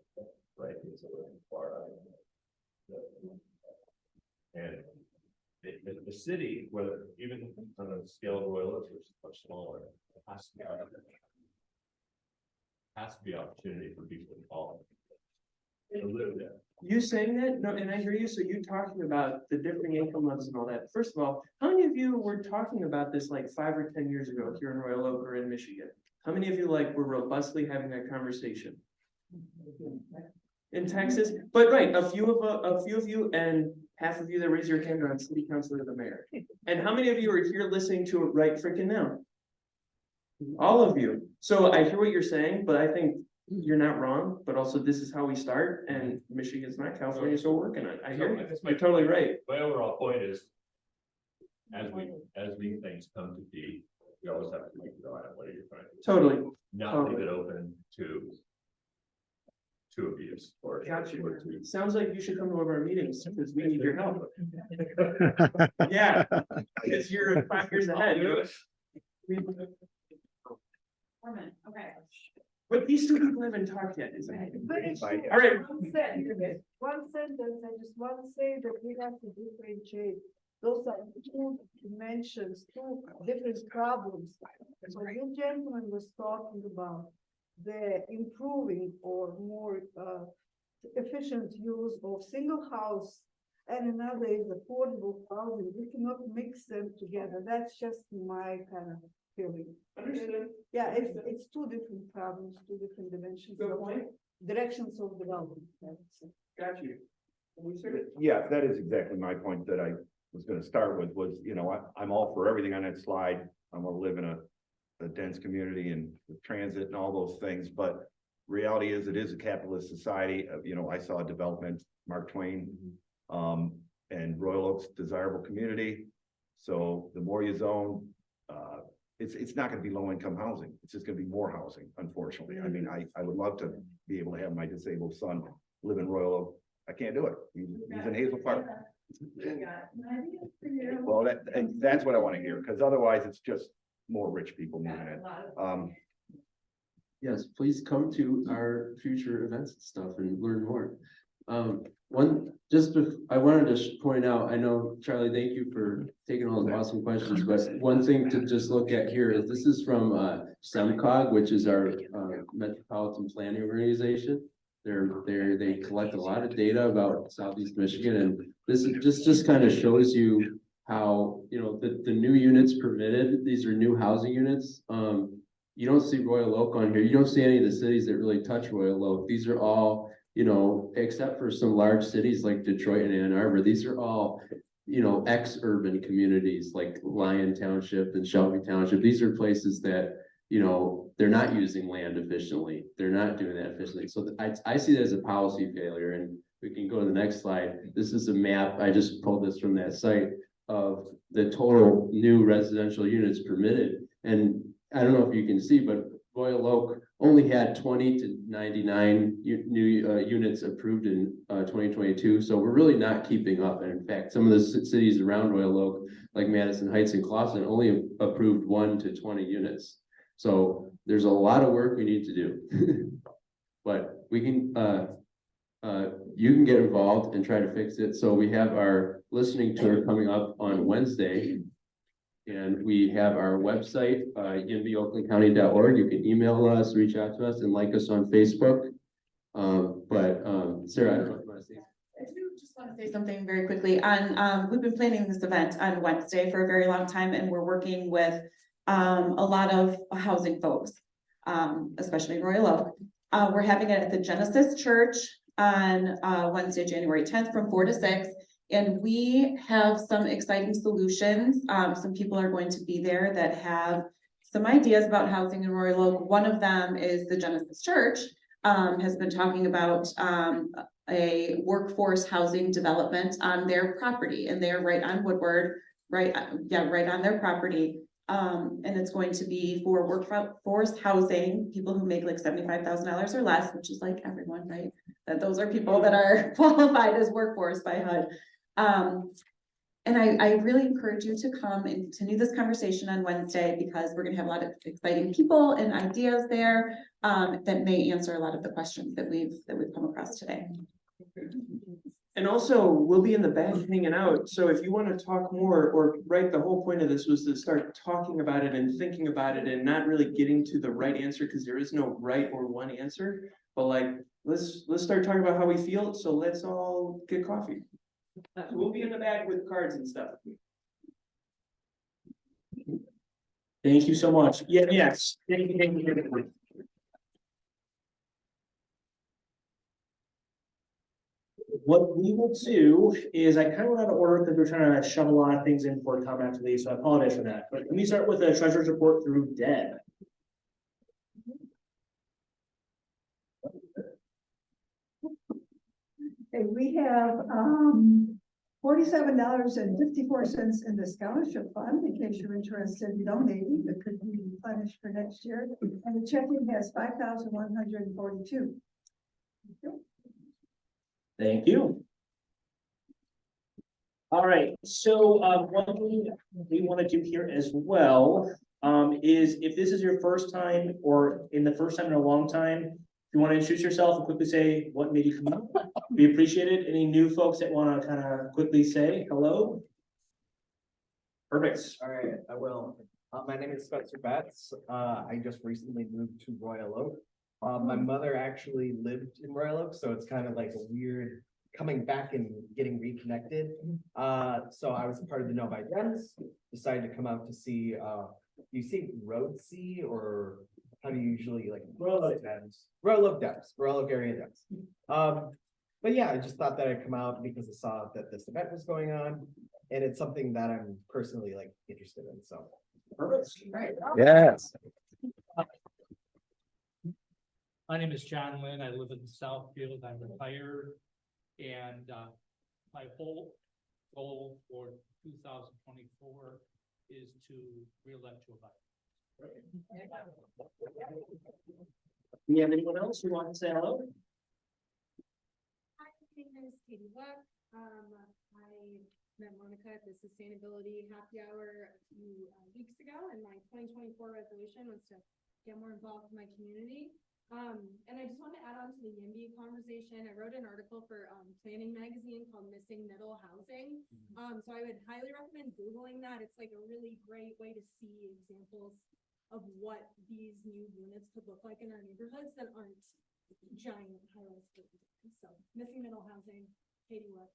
Speaker 15: right? It's a little far out. And the city, whether even on a scale of Royal Oak, which is much smaller, has to be opportunity for people to follow. To live there.
Speaker 10: You saying that? No, and I hear you. So you talking about the differing income levels and all that. First of all, how many of you were talking about this like 5 or 10 years ago here in Royal Oak or in Michigan? How many of you like were robustly having that conversation? In Texas? But right, a few of you and half of you that raise your hand are on city council or the mayor. And how many of you are here listening to it right freaking now? All of you. So I hear what you're saying, but I think you're not wrong, but also this is how we start, and Michigan's not California, so we're working on it. I hear you. You're totally right.
Speaker 15: My overall point is, as these things come to be, we always have to think about what are you trying to do.
Speaker 10: Totally.
Speaker 15: Not leave it open to abuse or.
Speaker 10: Got you. Sounds like you should come to one of our meetings because we need your help. Yeah, because you're 5 years ahead.
Speaker 8: Okay.
Speaker 10: But these two people haven't talked yet, isn't it? All right.
Speaker 11: One sentence, I just want to say that we have to differentiate. Those are two dimensions, two different problems. So this gentleman was talking about the improving or more efficient use of single house, and another is affordable housing. We cannot mix them together. That's just my kind of feeling. Yeah, it's two different problems, two different dimensions.
Speaker 10: Good point.
Speaker 11: Directions of development.
Speaker 10: Got you.
Speaker 16: Yeah, that is exactly my point that I was going to start with was, you know, I'm all for everything on that slide. I'm going to live in a dense community and with transit and all those things, but reality is it is a capitalist society. You know, I saw development, Mark Twain, and Royal Oak's desirable community. So the more you zone, it's not going to be low income housing. It's just going to be more housing, unfortunately. I mean, I would love to be able to have my disabled son live in Royal Oak. I can't do it. He's in Hazel Park. Well, that's what I want to hear, because otherwise it's just more rich people moving in.
Speaker 9: Yes, please come to our future events and stuff and learn more. I wanted to point out, I know, Charlie, thank you for taking all those awesome questions, but one thing to just look at here is this is from SEMCOG, which is our Metropolitan Planning Organization. They collect a lot of data about Southeast Michigan, and this is just kind of shows you how, you know, the new units permitted, these are new housing units. You don't see Royal Oak on here. You don't see any of the cities that really touch Royal Oak. These are all, you know, except for some large cities like Detroit and Ann Arbor, these are all ex-urban communities like Lyon Township and Shelby Township. These are places that, they're not using land efficiently. They're not doing that efficiently. So I see that as a policy failure, and we can go to the next slide. This is a map. I just pulled this from that site of the total new residential units permitted. And I don't know if you can see, but Royal Oak only had 20 to 99 new units approved in 2022. So we're really not keeping up. And in fact, some of the cities around Royal Oak, like Madison Heights and Clawson, only approved 1 to 20 units. So there's a lot of work we need to do. But we can, you can get involved and try to fix it. So we have our listening tour coming up on Wednesday. And we have our website, YIMBYOaklandCounty.org. You can email us, reach out to us, and like us on Facebook. Sarah, I don't know if you want to say.
Speaker 8: I do just want to say something very quickly on, we've been planning this event on Wednesday for a very long time, and we're working with a lot of housing folks, especially in Royal Oak. We're having it at the Genesis Church on Wednesday, January 10th from 4 to 6. And we have some exciting solutions. Some people are going to be there that have some ideas about housing in Royal Oak. One of them is the Genesis Church has been talking about a workforce housing development on their property, and they're right on Woodward, right on their property. And it's going to be for workforce housing, people who make like $75,000 or less, which is like everyone, right? That those are people that are qualified as workforce by HUD. And I really encourage you to come and continue this conversation on Wednesday, because we're gonna have a lot of exciting people and ideas there that may answer a lot of the questions that we've come across today.
Speaker 10: And also, we'll be in the back hanging out. So if you want to talk more, or right, the whole point of this was to start talking about it and thinking about it and not really getting to the right answer, because there is no right or one answer. But like, let's start talking about how we feel. So let's all get coffee. We'll be in the back with cards and stuff.
Speaker 4: Thank you so much. Yes. Thank you. What we will do is, I kind of went out of order because we're trying to shove a lot of things in before come after these, so I apologize for that. But let me start with the treasurer's report through Deb.
Speaker 6: Okay, we have $47.54 in the scholarship fund, in case you're interested in donating. That could be replenished for next year. And the checking has $5,142.
Speaker 4: Thank you. All right, so one thing we want to do here as well is, if this is your first time or in the first time in a long time, if you want to introduce yourself and quickly say what made you come up, we appreciate it. Any new folks that want to kind of quickly say hello? Perfect.
Speaker 12: All right, I will. My name is Spencer Betts. I just recently moved to Royal Oak. My mother actually lived in Royal Oak, so it's kind of like a weird coming back and getting reconnected. So I was part of the No by Dems, decided to come out to see, do you see ROADC, or how do you usually like? Royal Oak area Dems. But yeah, I just thought that I'd come out because I saw that this event was going on, and it's something that I'm personally like interested in, so.
Speaker 4: Perfect. Right.
Speaker 2: Yes.
Speaker 17: My name is John Lynn. I live in Southfield. I'm retired. And my whole goal for 2024 is to re-elect Joe Biden.
Speaker 4: Do you have anyone else who wants to say hello?
Speaker 18: Hi, my name is Katie Buck. I met Monika at the Sustainability Happy Hour a few weeks ago, and my 2024 resolution was to get more involved in my community. And I just want to add on to the YIMBY conversation. I wrote an article for Planning Magazine called Missing Middle Housing. So I would highly recommend Googling that. It's like a really great way to see examples of what these new units could look like in our neighborhoods that aren't giant high-rise buildings. So Missing Middle Housing, Katie Wood.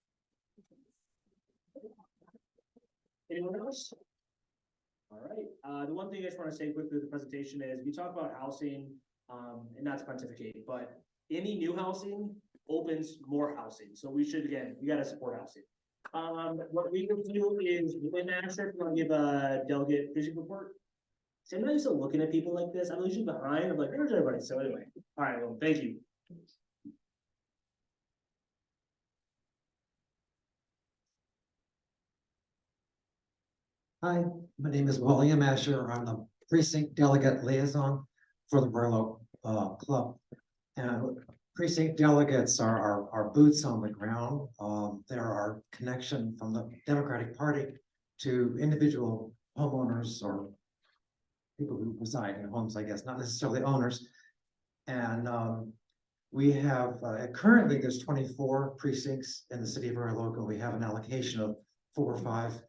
Speaker 4: Anyone else? All right. The one thing I just want to say quickly with the presentation is, we talk about housing, and not to pontificate, but any new housing opens more housing. So we should, again, we got to support housing. What we will do is, when Asher, we're gonna give a delegate precinct report. So I'm not used to looking at people like this, I'm usually behind, I'm like, where's everybody? So anyway, all right, well, thank you.
Speaker 19: Hi, my name is William Asher. I'm the precinct delegate liaison for the Royal Oak Club. And precinct delegates are our boots on the ground. They're our connection from the Democratic Party to individual homeowners or people who reside in homes, I guess, not necessarily owners. And we have currently there's 24 precincts in the city of Royal Oak. We have an allocation of 4 or 5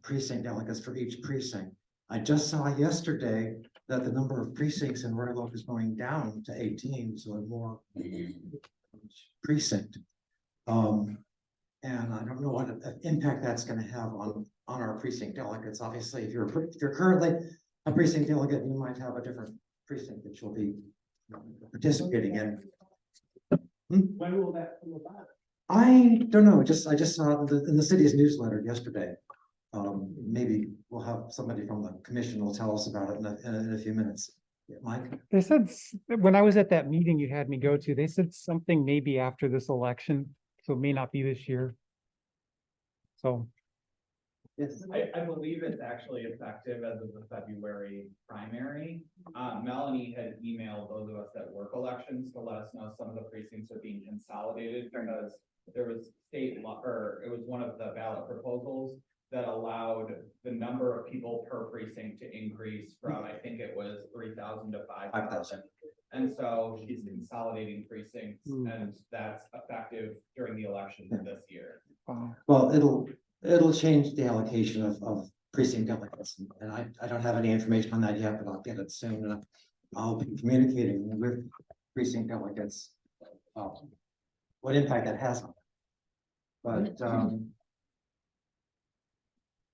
Speaker 19: precinct delegates for each precinct. I just saw yesterday that the number of precincts in Royal Oak is going down to 18, so more precinct. And I don't know what impact that's going to have on our precinct delegates. Obviously, if you're currently a precinct delegate, you might have a different precinct that you'll be participating in.
Speaker 3: When will that come about?
Speaker 19: I don't know. I just saw it in the city's newsletter yesterday. Maybe we'll have somebody from the commission will tell us about it in a few minutes. Yeah, Mike?
Speaker 5: They said, when I was at that meeting you had me go to, they said something maybe after this election, so it may not be this year. So.
Speaker 19: Yes.
Speaker 20: I believe it's actually effective as of the February primary. Melanie had emailed those of us that work elections to let us know some of the precincts are being consolidated because there was state law, or it was one of the ballot proposals that allowed the number of people per precinct to increase from, I think it was 3,000 to 5,000. And so she's consolidating precincts and that's effective during the elections this year.
Speaker 19: Well, it'll change the allocation of precinct delegates, and I don't have any information on that yet, but I'll get it soon. And I'll be communicating with precinct delegates what impact that has on them. But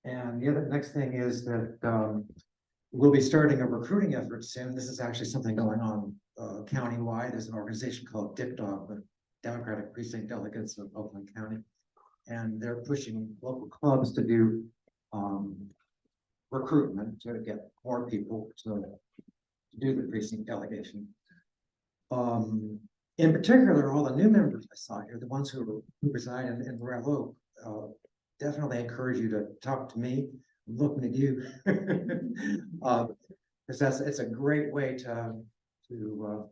Speaker 19: and the other next thing is that we'll be starting a recruiting effort soon. This is actually something going on countywide. There's an organization called DIPDOG, the Democratic Precinct Delegates of Oakland County. And they're pushing local clubs to do recruitment to get more people to do the precinct delegation. In particular, all the new members I saw here, the ones who reside in Royal Oak, definitely encourage you to talk to me. I'm looking at you. Because it's a great way to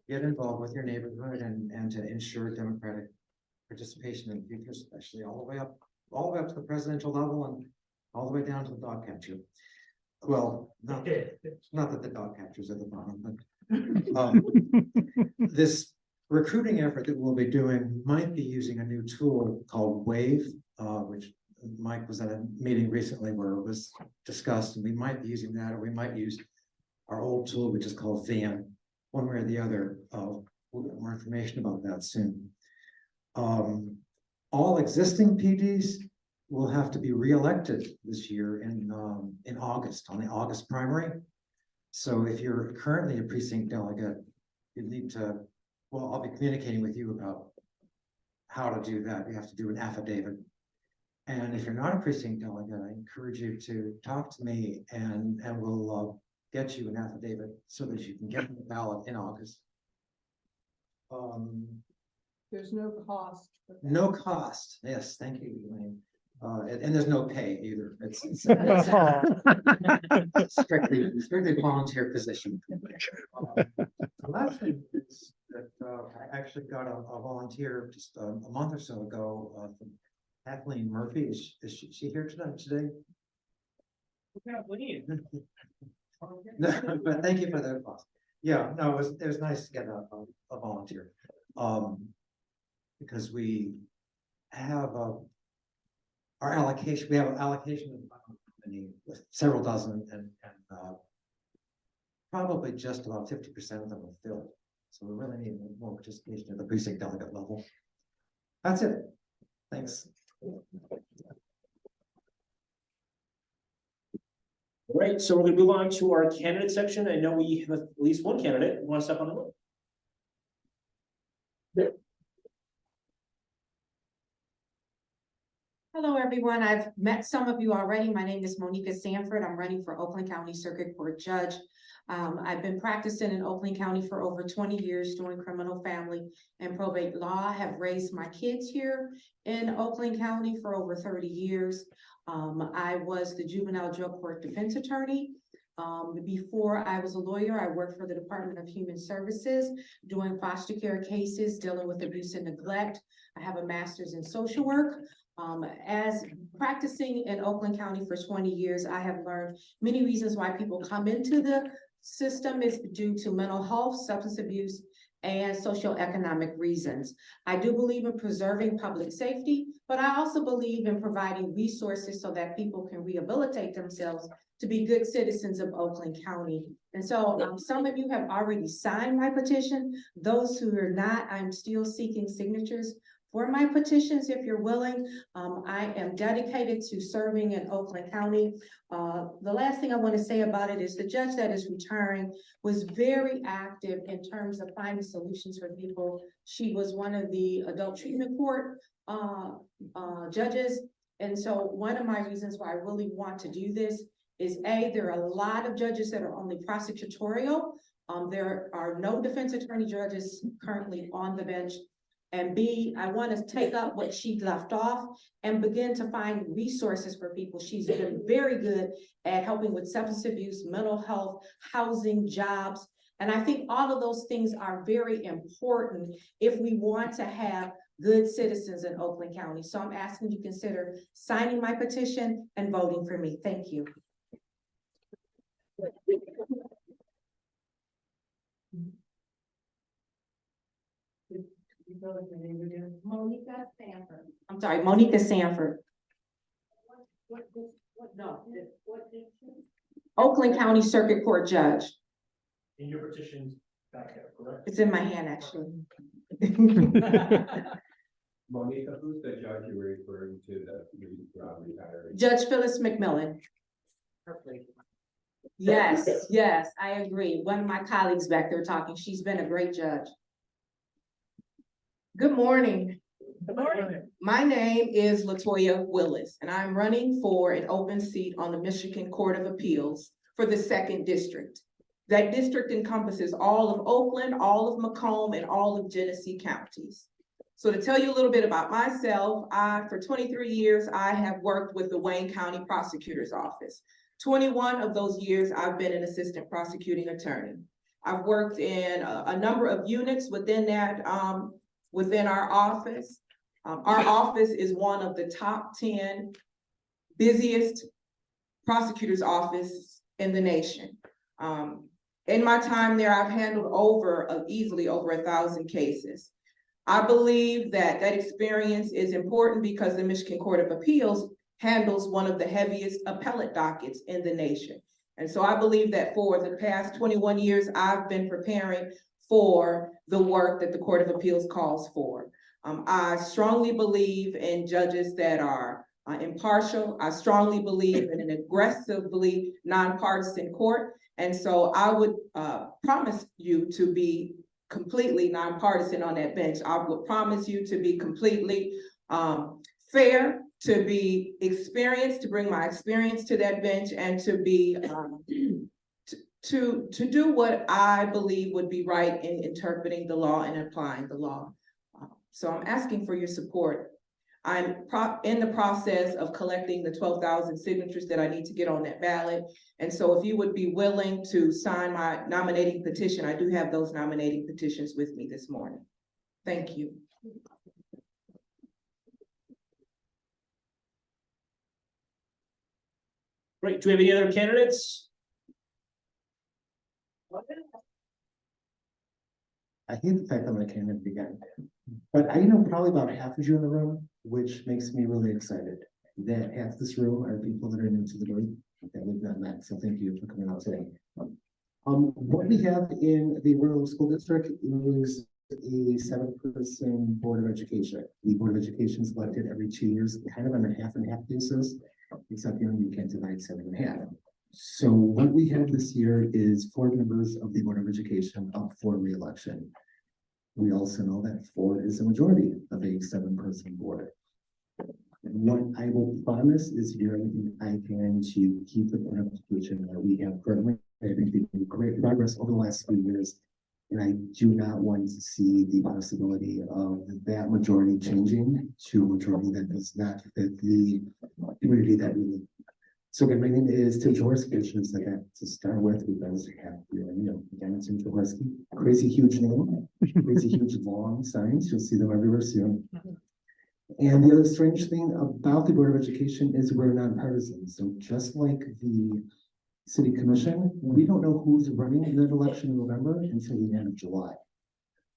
Speaker 19: get involved with your neighborhood and to ensure democratic participation in the future, especially all the way up to the presidential level and all the way down to the dog catcher. Well, not that the dog catchers are the bottom, but this recruiting effort that we'll be doing might be using a new tool called Wave, which Mike was at a meeting recently where it was discussed, and we might be using that, or we might use our old tool, which is called VAN, one way or the other. We'll get more information about that soon. All existing PDs will have to be re-elected this year in August, on the August primary. So if you're currently a precinct delegate, you need to, well, I'll be communicating with you about how to do that. You have to do an affidavit. And if you're not a precinct delegate, I encourage you to talk to me and we'll get you an affidavit so that you can get on the ballot in August.
Speaker 11: There's no cost.
Speaker 19: No cost. Yes, thank you, Elaine. And there's no pay either. It's strictly volunteer position. The last thing is that I actually got a volunteer just a month or so ago from Kathleen Murphy. Is she here today? No, but thank you for the applause. Yeah, no, it was nice to get a volunteer. Because we have our allocation, we have an allocation with several dozen and probably just about 50% of them are filled. So we really need more participation at the precinct delegate level. That's it. Thanks.
Speaker 4: All right, so we're gonna move on to our candidate section. I know we have at least one candidate. Want to step on the road?
Speaker 21: Hello, everyone. I've met some of you already. My name is Monika Sanford. I'm running for Oakland County Circuit Court Judge. I've been practicing in Oakland County for over 20 years doing criminal, family, and probate law. I have raised my kids here in Oakland County for over 30 years. I was the juvenile drug court defense attorney. Before I was a lawyer, I worked for the Department of Human Services, doing foster care cases, dealing with abuse and neglect. I have a master's in social work. As practicing in Oakland County for 20 years, I have learned many reasons why people come into the system is due to mental health, substance abuse, and socioeconomic reasons. I do believe in preserving public safety, but I also believe in providing resources so that people can rehabilitate themselves to be good citizens of Oakland County. And so some of you have already signed my petition. Those who are not, I'm still seeking signatures for my petitions, if you're willing. I am dedicated to serving in Oakland County. The last thing I want to say about it is the judge that is retiring was very active in terms of finding solutions for people. She was one of the adult treatment court judges. And so one of my reasons why I really want to do this is there are a lot of judges that are only prosecutorial. There are no defense attorney judges currently on the bench. And B, I want to take up what she left off and begin to find resources for people. She's been very good at helping with substance abuse, mental health, housing, jobs. And I think all of those things are very important if we want to have good citizens in Oakland County. So I'm asking you to consider signing my petition and voting for me. Thank you. Monika Sanford. I'm sorry, Monika Sanford. Oakland County Circuit Court Judge.
Speaker 4: In your petition's back there, correct?
Speaker 21: It's in my hand, actually.
Speaker 14: Monika, who's the judge you were referring to that you retired?
Speaker 21: Judge Phyllis McMillan. Yes, yes, I agree. One of my colleagues back there talking, she's been a great judge. Good morning.
Speaker 4: Good morning.
Speaker 21: My name is Latoya Willis, and I'm running for an open seat on the Michigan Court of Appeals for the 2nd District. That district encompasses all of Oakland, all of Macomb, and all of Genesee counties. So to tell you a little bit about myself, for 23 years, I have worked with the Wayne County Prosecutor's Office. 21 of those years, I've been an assistant prosecuting attorney. I've worked in a number of units within that, within our office. Our office is one of the top 10 busiest prosecutor's office in the nation. In my time there, I've handled easily over 1,000 cases. I believe that experience is important because the Michigan Court of Appeals handles one of the heaviest appellate dockets in the nation. And so I believe that for the past 21 years, I've been preparing for the work that the Court of Appeals calls for. I strongly believe in judges that are impartial. I strongly believe in an aggressively nonpartisan court. And so I would promise you to be completely nonpartisan on that bench. I would promise you to be completely fair, to be experienced, to bring my experience to that bench, and to be to do what I believe would be right in interpreting the law and applying the law. So I'm asking for your support. I'm in the process of collecting the 12,000 signatures that I need to get on that ballot. And so if you would be willing to sign my nominating petition, I do have those nominating petitions with me this morning. Thank you.
Speaker 4: Great. Do we have any other candidates?
Speaker 22: I hate the fact I'm a candidate again, but I know probably about half of you in the room, which makes me really excited. That half this room are people that are new to the group that we've not met, so thank you for coming out today. What we have in the Royal Oak School District is a 7-person Board of Education. The Board of Education is elected every 2 years, kind of on a half and half basis, except you can't divide 7 and a half. So what we have this year is 4 members of the Board of Education up for re-election. We also know that 4 is a majority of a 7-person board. What I will promise is to do everything I can to keep the current situation that we have currently. I think we've made great progress over the last few years. And I do not want to see the possibility of that majority changing to a majority that does not fit the community that we live. So again, my name is Tim Ciechorski, as I got to start with. We've been happy, again, it's Tim Ciechorski. Crazy huge name, crazy huge long signs. You'll see them everywhere soon. And the other strange thing about the Board of Education is we're nonpartisan. So just like the City Commission, we don't know who's running in that election in November until the end of July.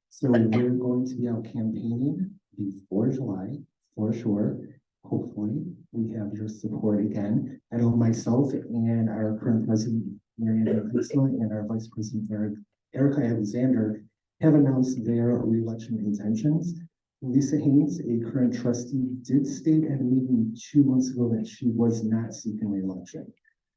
Speaker 22: So we're going to be out campaigning before July, for sure. Hopefully, we have your support again. I know myself and our current president, Marianne and our vice president, Erica Alexander, have announced their re-election intentions. Lisa Haynes, a current trustee, did state at a meeting 2 months ago that she was not seeking re-election.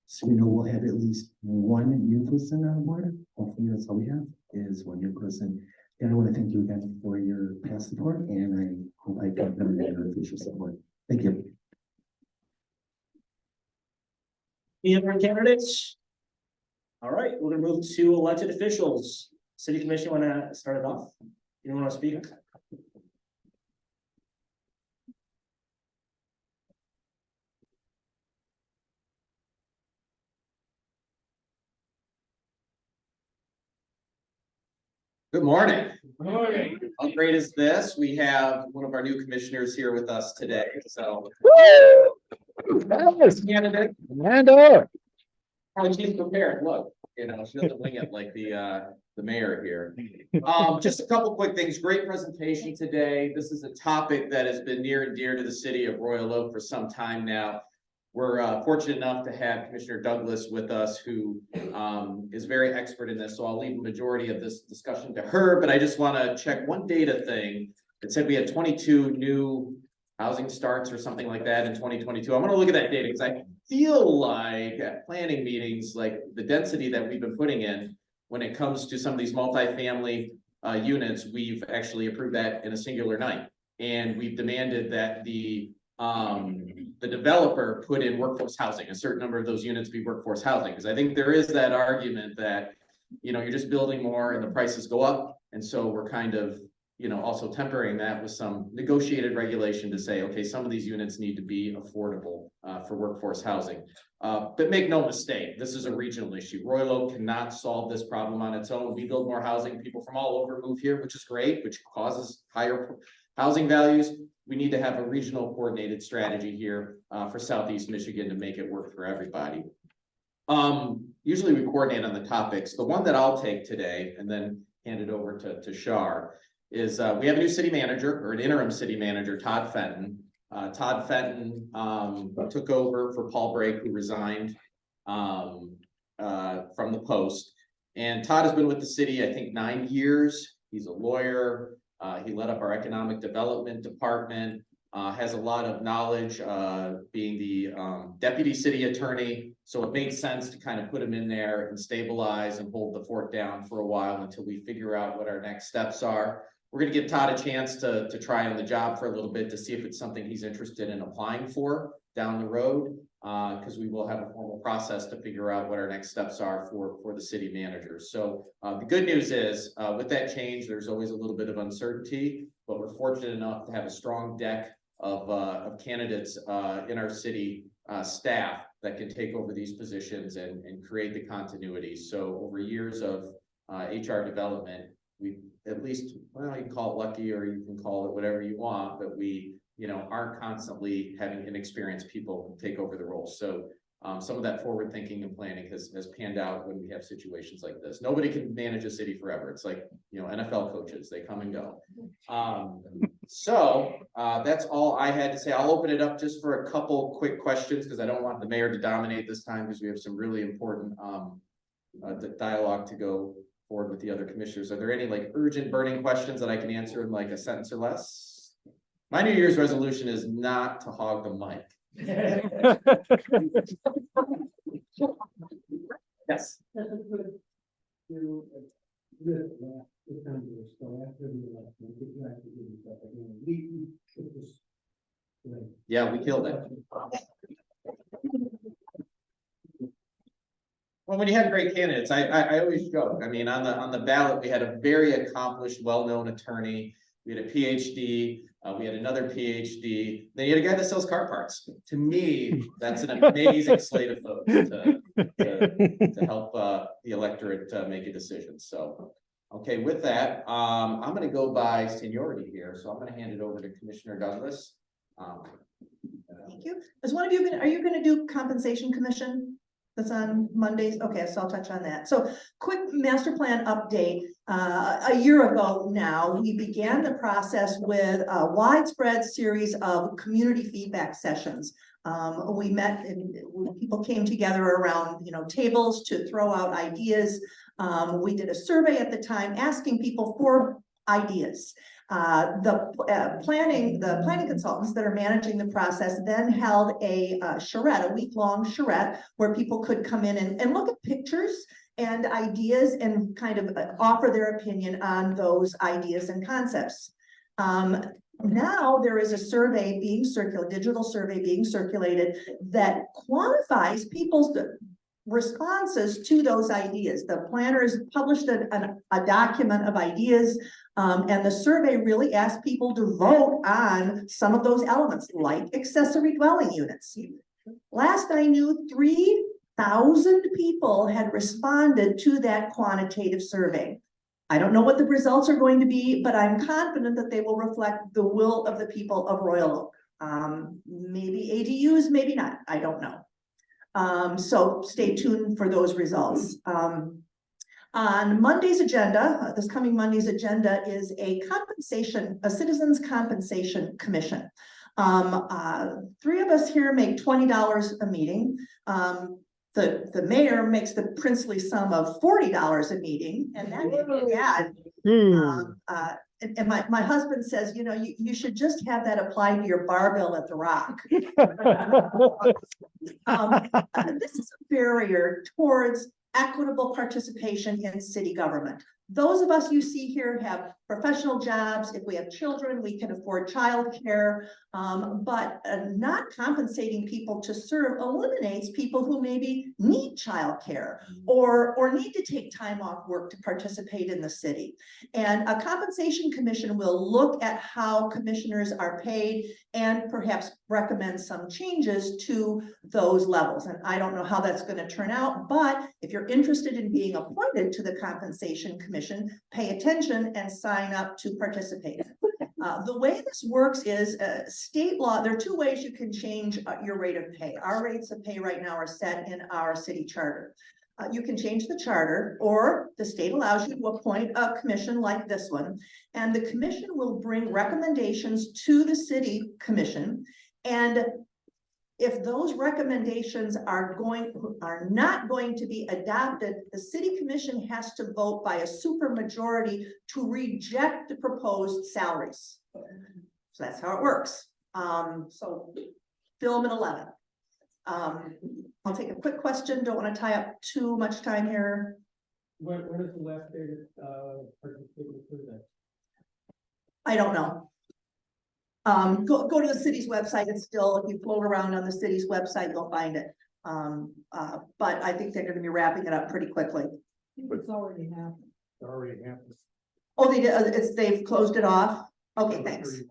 Speaker 22: So we know we'll have at least one new person on board. Hopefully that's all we have is one new person. And I want to thank you again for your past support, and I hope I got them your future support. Thank you.
Speaker 4: Any other candidates? All right, we're gonna move to elected officials. City Commission, want to start it off? You want to speak?
Speaker 13: Good morning.
Speaker 3: Good morning.
Speaker 13: How great is this? We have one of our new commissioners here with us today, so.
Speaker 2: Yes.
Speaker 13: Candidate.
Speaker 2: Amanda.
Speaker 13: Oh, she's prepared, look, she doesn't wing it like the mayor here. Just a couple quick things, great presentation today. This is a topic that has been near and dear to the city of Royal Oak for some time now. We're fortunate enough to have Commissioner Douglas with us, who is very expert in this. So I'll leave the majority of this discussion to her, but I just want to check one data thing. It said we had 22 new housing starts or something like that in 2022. I'm going to look at that data because I feel like at planning meetings, like the density that we've been putting in when it comes to some of these multifamily units, we've actually approved that in a singular night. And we've demanded that the developer put in workforce housing, a certain number of those units be workforce housing, because I think there is that argument that, you're just building more and the prices go up. And so we're kind of, also tempering that with some negotiated regulation to say, okay, some of these units need to be affordable for workforce housing. But make no mistake, this is a regional issue. Royal Oak cannot solve this problem on its own. We build more housing, people from all over move here, which is great, which causes higher housing values. We need to have a regional coordinated strategy here for Southeast Michigan to make it work for everybody. Usually we coordinate on the topics. The one that I'll take today and then hand it over to Shar is we have a new city manager, or an interim city manager, Todd Fenton. Todd Fenton took over for Paul Brake, who resigned from the post. And Todd has been with the city, I think, 9 years. He's a lawyer. He led up our economic development department, has a lot of knowledge, being the deputy city attorney. So it made sense to kind of put him in there and stabilize and hold the fort down for a while until we figure out what our next steps are. We're going to give Todd a chance to try on the job for a little bit to see if it's something he's interested in applying for down the road, because we will have a formal process to figure out what our next steps are for the city manager. So the good news is with that change, there's always a little bit of uncertainty, but we're fortunate enough to have a strong deck of candidates in our city staff that can take over these positions and create the continuity. So over years of HR development, we at least, well, you can call it lucky or you can call it whatever you want, but we aren't constantly having inexperienced people take over the role. So some of that forward thinking and planning has panned out when we have situations like this. Nobody can manage a city forever. It's like, NFL coaches, they come and go. So that's all I had to say. I'll open it up just for a couple quick questions because I don't want the mayor to dominate this time because we have some really important dialogue to go forward with the other commissioners. Are there any urgent burning questions that I can answer in a sentence or less? My New Year's resolution is not to hog the mic. Yes. Yeah, we killed it. Well, when you have great candidates, I always joke, I mean, on the ballot, we had a very accomplished, well-known attorney. We had a PhD, we had another PhD, then you had a guy that sells car parts. To me, that's an amazing slate of folks to help the electorate make a decision, so. Okay, with that, I'm gonna go by seniority here, so I'm gonna hand it over to Commissioner Douglas.
Speaker 6: Thank you. Is one of you are you gonna do compensation commission? That's on Mondays. Okay, so I'll touch on that. So quick master plan update. A year ago now, we began the process with a widespread series of community feedback sessions. We met and people came together around, tables to throw out ideas. We did a survey at the time asking people for ideas. The planning consultants that are managing the process then held a charrette, a week-long charrette, where people could come in and look at pictures and ideas and kind of offer their opinion on those ideas and concepts. Now there is a survey being circulated, digital survey being circulated that quantifies people's responses to those ideas. The planners published a document of ideas, and the survey really asked people to vote on some of those elements, like accessory dwelling units. Last I knew, 3,000 people had responded to that quantitative survey. I don't know what the results are going to be, but I'm confident that they will reflect the will of the people of Royal Oak. Maybe ADUs, maybe not, I don't know. So stay tuned for those results. On Monday's agenda, this coming Monday's agenda is a citizens compensation commission. 3 of us here make $20 a meeting. The mayor makes the princely sum of $40 a meeting, and that and my husband says, you should just have that applied to your bar bill at the Rock. This is a barrier towards equitable participation in city government. Those of us you see here have professional jobs. If we have children, we can afford childcare, but not compensating people to serve eliminates people who maybe need childcare or need to take time off work to participate in the city. And a compensation commission will look at how commissioners are paid and perhaps recommend some changes to those levels. And I don't know how that's going to turn out, but if you're interested in being appointed to the compensation commission, pay attention and sign up to participate. The way this works is state law. There are 2 ways you can change your rate of pay. Our rates of pay right now are set in our city charter. You can change the charter, or the state allows you to appoint a commission like this one, and the commission will bring recommendations to the city commission. And if those recommendations are not going to be adopted, the city commission has to vote by a supermajority to reject the proposed salaries. So that's how it works. So film at 11. I'll take a quick question. Don't want to tie up too much time here.
Speaker 3: When is the last day to participate in the survey?
Speaker 6: I don't know. Go to the city's website. It's still, if you float around on the city's website, you'll find it. But I think they're going to be wrapping it up pretty quickly.
Speaker 11: It's already happened.
Speaker 3: It already happened.
Speaker 6: Oh, they've closed it off. Okay, thanks.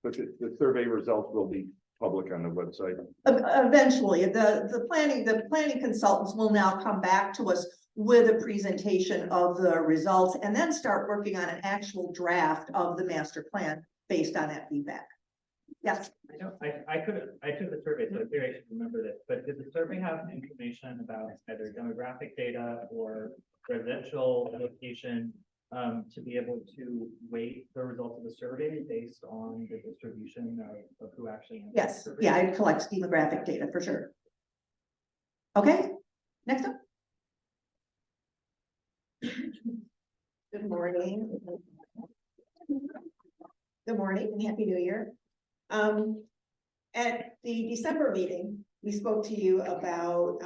Speaker 16: But the survey results will be public on the website.
Speaker 6: Eventually, the planning consultants will now come back to us with a presentation of the results and then start working on an actual draft of the master plan based on that feedback. Yes.
Speaker 12: I took the survey, so maybe I should remember this, but did the survey have information about either demographic data or residential location to be able to weight the results of the survey based on the distribution of who actually answered?
Speaker 6: Yes, yeah, it collects demographic data for sure. Okay, next up. Good morning.
Speaker 1: Good morning and Happy New Year. At the December meeting, we spoke to you about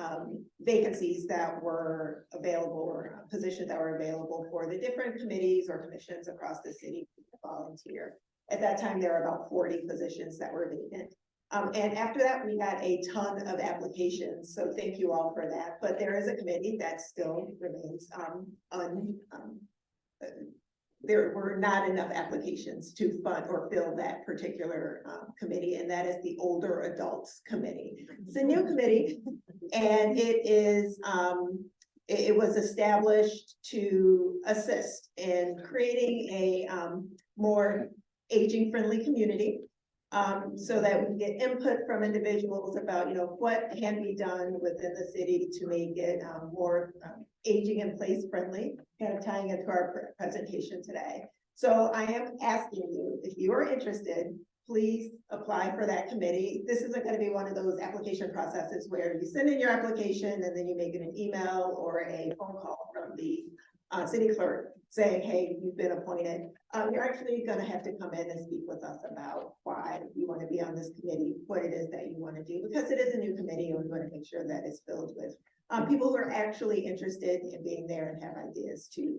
Speaker 1: vacancies that were available or positions that were available for the different committees or commissions across the city to volunteer. At that time, there were about 40 positions that were vacant. And after that, we had a ton of applications, so thank you all for that. But there is a committee that still remains there were not enough applications to fund or fill that particular committee, and that is the Older Adults Committee. It's a new committee, and it was established to assist in creating a more aging-friendly community. So that we can get input from individuals about, what can be done within the city to make it more aging in place friendly, kind of tying into our presentation today. So I am asking you, if you are interested, please apply for that committee. This isn't going to be one of those application processes where you send in your application and then you make it an email or a phone call from the city clerk saying, hey, you've been appointed. You're actually going to have to come in and speak with us about why you want to be on this committee, what it is that you want to do, because it is a new committee and we want to make sure that it's filled with people who are actually interested in being there and have ideas to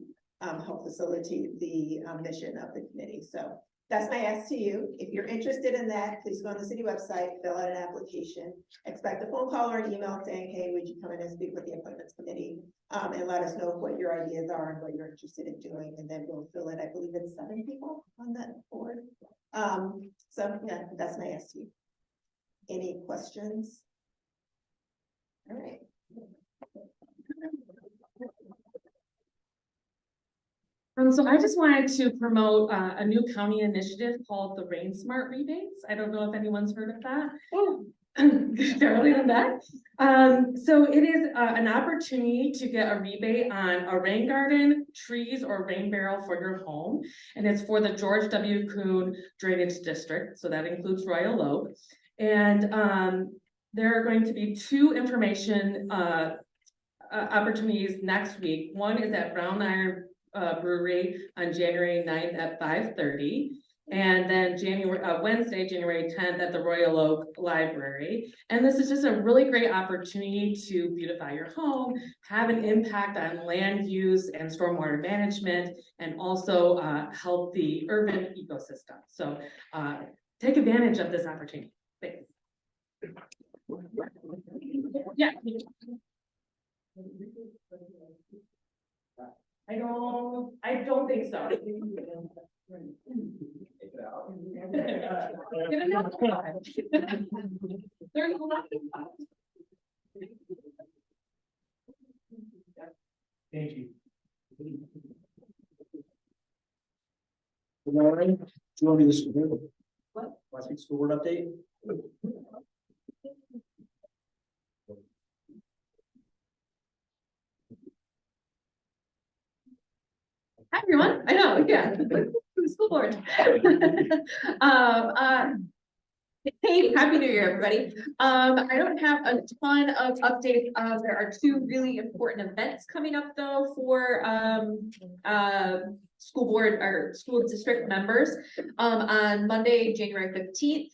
Speaker 1: help facilitate the mission of the committee. So that's my ask to you. If you're interested in that, please go on the city website, fill out an application, expect a phone call or an email saying, hey, would you come in and speak with the appointments committee? And let us know what your ideas are and what you're interested in doing. And then we'll fill it. I believe it's 7 people on that board. So yeah, that's my ask to you. Any questions? All right.
Speaker 8: So I just wanted to promote a new county initiative called the Rain Smart Rebates. I don't know if anyone's heard of that. Barely on that. So it is an opportunity to get a rebate on a rain garden, trees, or rain barrel for your home. And it's for the George W. Kuhn Drainage District. So that includes Royal Oak. And there are going to be 2 information opportunities next week. One is at Brown Iron Brewery on January 9th at 5:30. And then Wednesday, January 10th at the Royal Oak Library. And this is just a really great opportunity to beautify your home, have an impact on land use and stormwater management, and also help the urban ecosystem. So take advantage of this opportunity. Thanks. Yeah. I don't think so. Get another one. There's a lot of
Speaker 4: Thank you. Good morning. Do you want to do the school board? What? Last week's school board update?
Speaker 8: Hi, everyone. I know, yeah. School board. Hey, happy New Year, everybody. I don't have a ton of updates. There are 2 really important events coming up though for school board or school district members. On Monday, January 15th,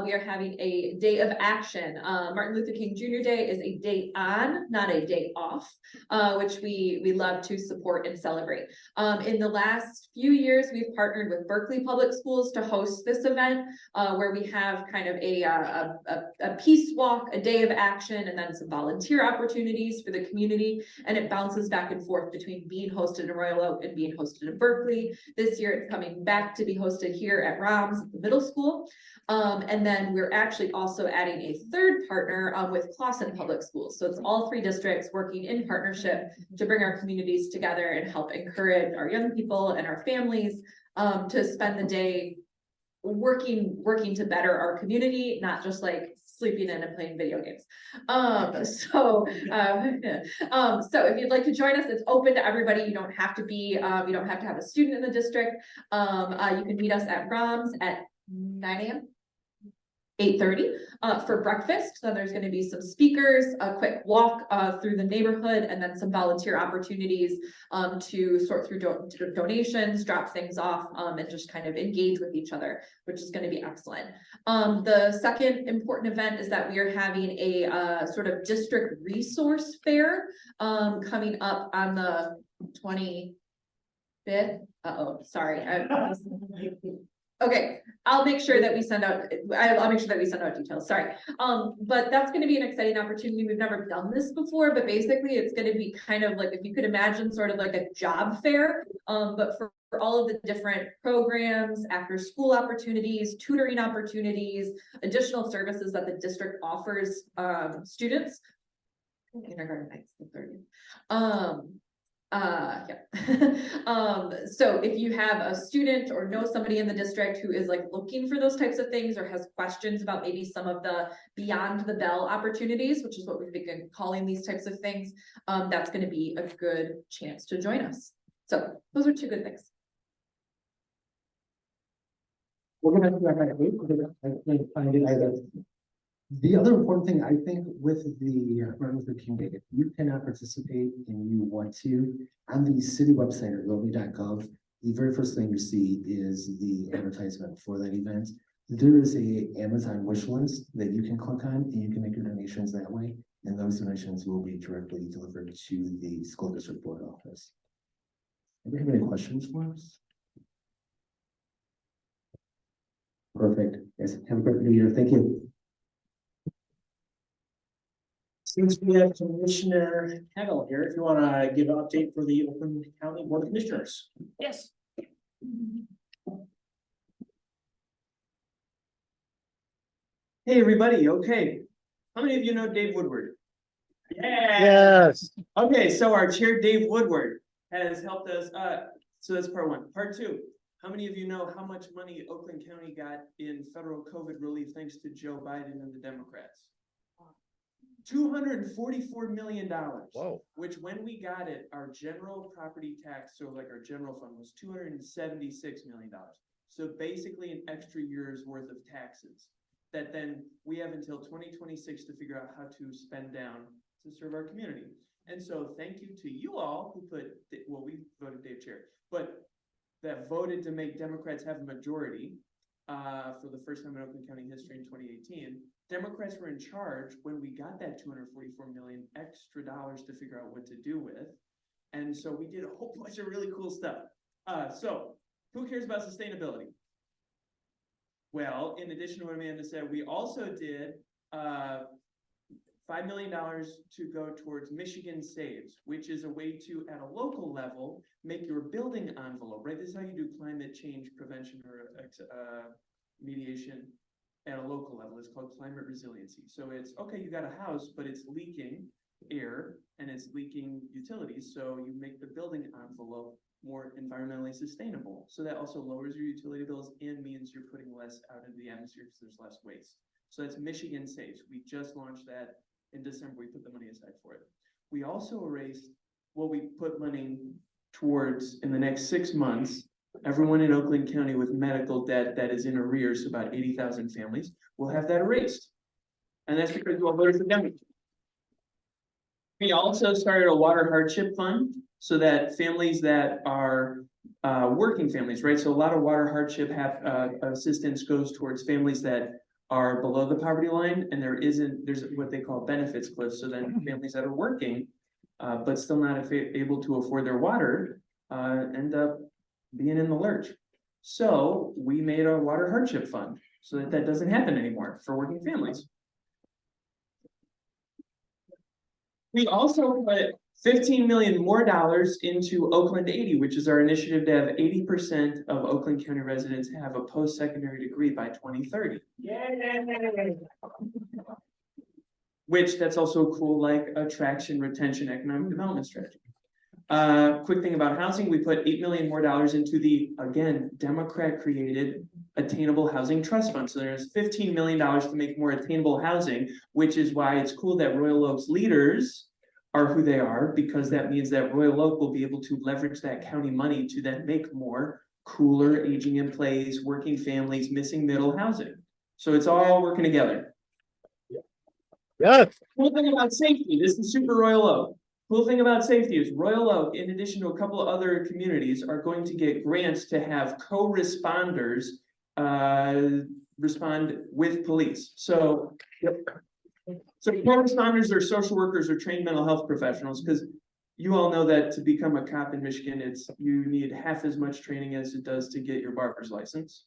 Speaker 8: we are having a day of action. Martin Luther King Jr. Day is a day on, not a day off, which we love to support and celebrate. In the last few years, we've partnered with Berkeley Public Schools to host this event, where we have kind of a peace walk, a day of action, and then some volunteer opportunities for the community. And it bounces back and forth between being hosted in Royal Oak and being hosted in Berkeley. This year, it's coming back to be hosted here at Roms, the middle school. And then we're actually also adding a 3rd partner with Clawson Public Schools. So it's all 3 districts working in partnership to bring our communities together and help encourage our young people and our families to spend the day working to better our community, not just like sleeping in and playing video games. So if you'd like to join us, it's open to everybody. You don't have to be, you don't have to have a student in the district. You can meet us at Roms at 9 a.m. 8:30 for breakfast. Then there's going to be some speakers, a quick walk through the neighborhood, and then some volunteer opportunities to sort through donations, drop things off, and just kind of engage with each other, which is going to be excellent. The second important event is that we are having a sort of district resource fair coming up on the 25th. Sorry.
Speaker 7: Okay, I'll make sure that we send out, I'll make sure that we send out details, sorry. But that's gonna be an exciting opportunity. We've never done this before, but basically it's gonna be kind of like, if you could imagine sort of like a job fair. But for all of the different programs, after school opportunities, tutoring opportunities, additional services that the district offers, students. Kindergarten nights, the 30th. So if you have a student or know somebody in the district who is like looking for those types of things or has questions about maybe some of the beyond the bell opportunities, which is what we've been calling these types of things, that's going to be a good chance to join us. So those are two good things.
Speaker 19: We're gonna find it either. The other important thing, I think, with the Martin Luther King Day, if you cannot participate and you want to, on the city website at roadway.gov, the very first thing you see is the advertisement for that event. There is a Amazon wish list that you can click on and you can make your donations that way. And those donations will be directly delivered to the school district board office. Anybody have any questions for us? Perfect. Yes, have a great new year. Thank you.
Speaker 4: Since we have Commissioner Cavell here, if you want to give an update for the Oakland County Board of Commissioners. Yes.
Speaker 10: Hey, everybody, okay. How many of you know Dave Woodward? Yeah.
Speaker 2: Yes.
Speaker 10: Okay, so our chair, Dave Woodward, has helped us, so that's part one. Part two, how many of you know how much money Oakland County got in federal COVID relief thanks to Joe Biden and the Democrats? $244 million.
Speaker 2: Whoa.
Speaker 10: Which when we got it, our general property tax, so like our general fund was $276 million. So basically an extra year's worth of taxes that then we have until 2026 to figure out how to spend down to serve our community. And so thank you to you all who put, well, we voted Dave chair, but that voted to make Democrats have a majority for the first time in Oakland County history in 2018. Democrats were in charge when we got that $244 million extra dollars to figure out what to do with. And so we did a whole bunch of really cool stuff. So who cares about sustainability? Well, in addition to what Amanda said, we also did $5 million to go towards Michigan Saves, which is a way to, at a local level, make your building envelope, right? This is how you do climate change prevention or mediation at a local level. It's called climate resiliency. So it's, okay, you got a house, but it's leaking air and it's leaking utilities. So you make the building envelope more environmentally sustainable. So that also lowers your utility bills and means you're putting less out into the atmosphere because there's less waste. So that's Michigan Saves. We just launched that in December. We put the money aside for it. We also erased what we put money towards in the next 6 months. Everyone in Oakland County with medical debt that is in arrears, about 80,000 families, will have that erased. And that's because you all voted for Democrats. We also started a water hardship fund so that families that are working families, right? So a lot of water hardship assistance goes towards families that are below the poverty line, and there's what they call benefits cliffs. So then families that are working, but still not able to afford their water, end up being in the lurch. So we made a water hardship fund so that that doesn't happen anymore for working families. We also put $15 million more into Oakland 80, which is our initiative to have 80% of Oakland County residents have a post-secondary degree by 2030. Yay! Which that's also a cool, like, attraction, retention, economic development strategy. Quick thing about housing, we put $8 million more into the, again, Democrat-created Attainable Housing Trust Fund. So there's $15 million to make more attainable housing, which is why it's cool that Royal Oak's leaders are who they are, because that means that Royal Oak will be able to leverage that county money to then make more cooler, aging in place, working families, missing middle housing. So it's all working together.
Speaker 2: Yes.
Speaker 10: Cool thing about safety, this is super Royal Oak. Cool thing about safety is Royal Oak, in addition to a couple of other communities, are going to get grants to have co-responders respond with police. So, so co-responders are social workers or trained mental health professionals, because you all know that to become a cop in Michigan, you need half as much training as it does to get your barber's license.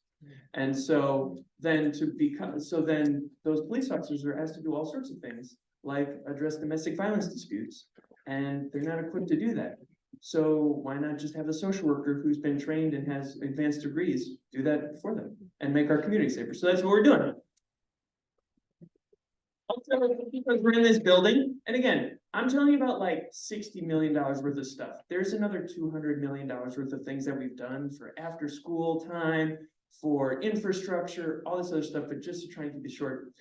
Speaker 10: And so then then those police officers are asked to do all sorts of things, like address domestic violence disputes, and they're not equipped to do that. So why not just have a social worker who's been trained and has advanced degrees do that for them and make our community safer? So that's what we're doing. Also, because we're in this building, and again, I'm telling you about like $60 million worth of stuff. There's another $200 million worth of things that we've done for after school time, for infrastructure, all this other stuff, but just to try and keep it short,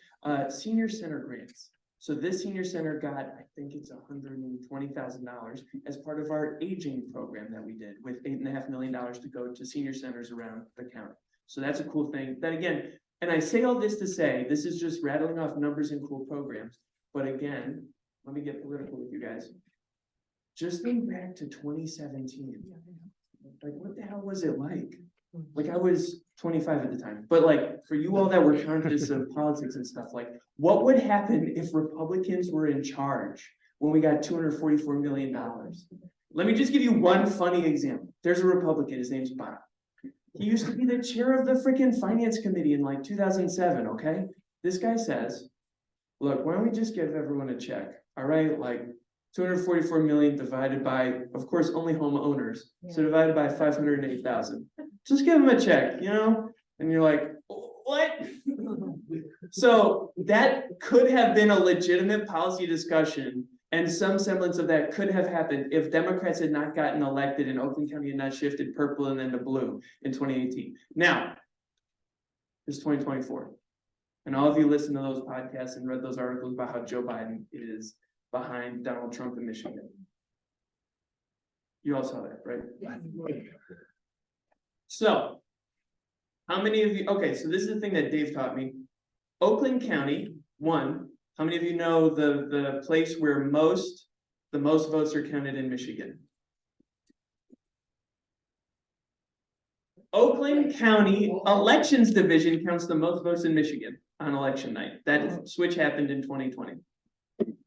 Speaker 10: senior center grants. So this senior center got, I think it's $120,000 as part of our aging program that we did, with $8.5 million to go to senior centers around the county. So that's a cool thing. That again, and I say all this to say, this is just rattling off numbers and cool programs. But again, let me get political with you guys. Just think back to 2017. Like, what the hell was it like? Like, I was 25 at the time, but like, for you all that were conscious of politics and stuff, like, what would happen if Republicans were in charge when we got $244 million? Let me just give you one funny example. There's a Republican, his name's Bob. He used to be the chair of the freaking finance committee in like 2007, okay? This guy says, look, why don't we just give everyone a check, all right? Like 244 million divided by, of course, only homeowners. So divided by 508,000. Just give them a check, you know? And you're like, what? So that could have been a legitimate policy discussion, and some semblance of that could have happened if Democrats had not gotten elected and Oakland County had not shifted purple and then to blue in 2018. Now, it's 2024. And all of you listened to those podcasts and read those articles about how Joe Biden is behind Donald Trump in Michigan. You all saw that, right? Yeah. So, how many of you, okay, so this is the thing that Dave taught me. Oakland County, one, how many of you know the place where the most votes are counted in Michigan? Oakland County Elections Division counts the most votes in Michigan on election night. That switch happened in 2020.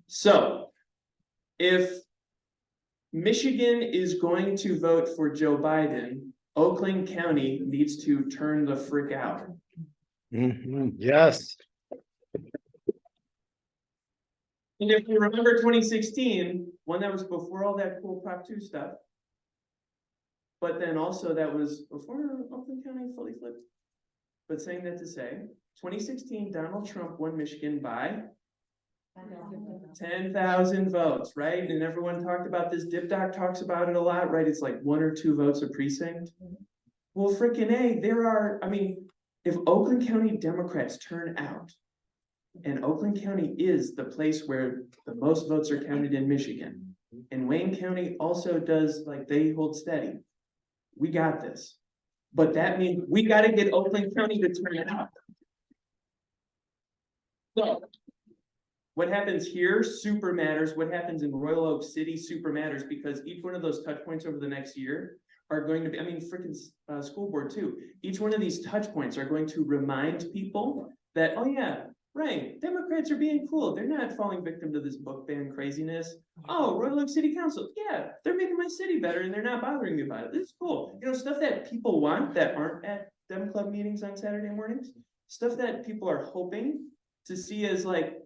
Speaker 10: So, if Michigan is going to vote for Joe Biden, Oakland County needs to turn the frick out.
Speaker 2: Yes.
Speaker 10: And if you remember 2016, one that was before all that cool Prop 2 stuff, but then also that was before Oakland County fully flipped. But saying that to say, 2016, Donald Trump won Michigan by 10,000 votes, right? And everyone talked about this. DipDoc talks about it a lot, right? It's like 1 or 2 votes a precinct. Well, freaking A, there are, I mean, if Oakland County Democrats turn out, and Oakland County is the place where the most votes are counted in Michigan, and Wayne County also does, like, they hold steady. We got this. But that means we got to get Oakland County to turn it out. So, what happens here super matters. What happens in Royal Oak City super matters, because each one of those touch points over the next year are going to be, I mean, freaking school board too. Each one of these touch points are going to remind people that, oh yeah, right, Democrats are being cool. They're not falling victim to this book ban craziness. Oh, Royal Oak City Council, yeah, they're making my city better and they're not bothering me about it. This is cool. You know, stuff that people want that aren't at Dem Club meetings on Saturday mornings, stuff that people are hoping to see as like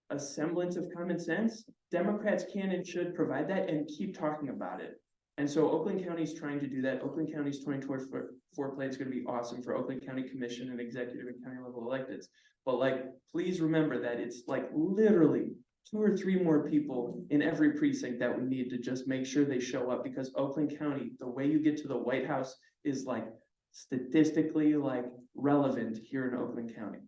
Speaker 10: a semblance of common sense. Democrats can and should provide that and keep talking about it. And so Oakland County is trying to do that. Oakland County's 2024 plan is going to be awesome for Oakland County Commission and executive and county level electeds. But like, please remember that it's like literally 2 or 3 more people in every precinct that we need to just make sure they show up, because Oakland County, the way you get to the White House is like statistically like relevant here in Oakland County.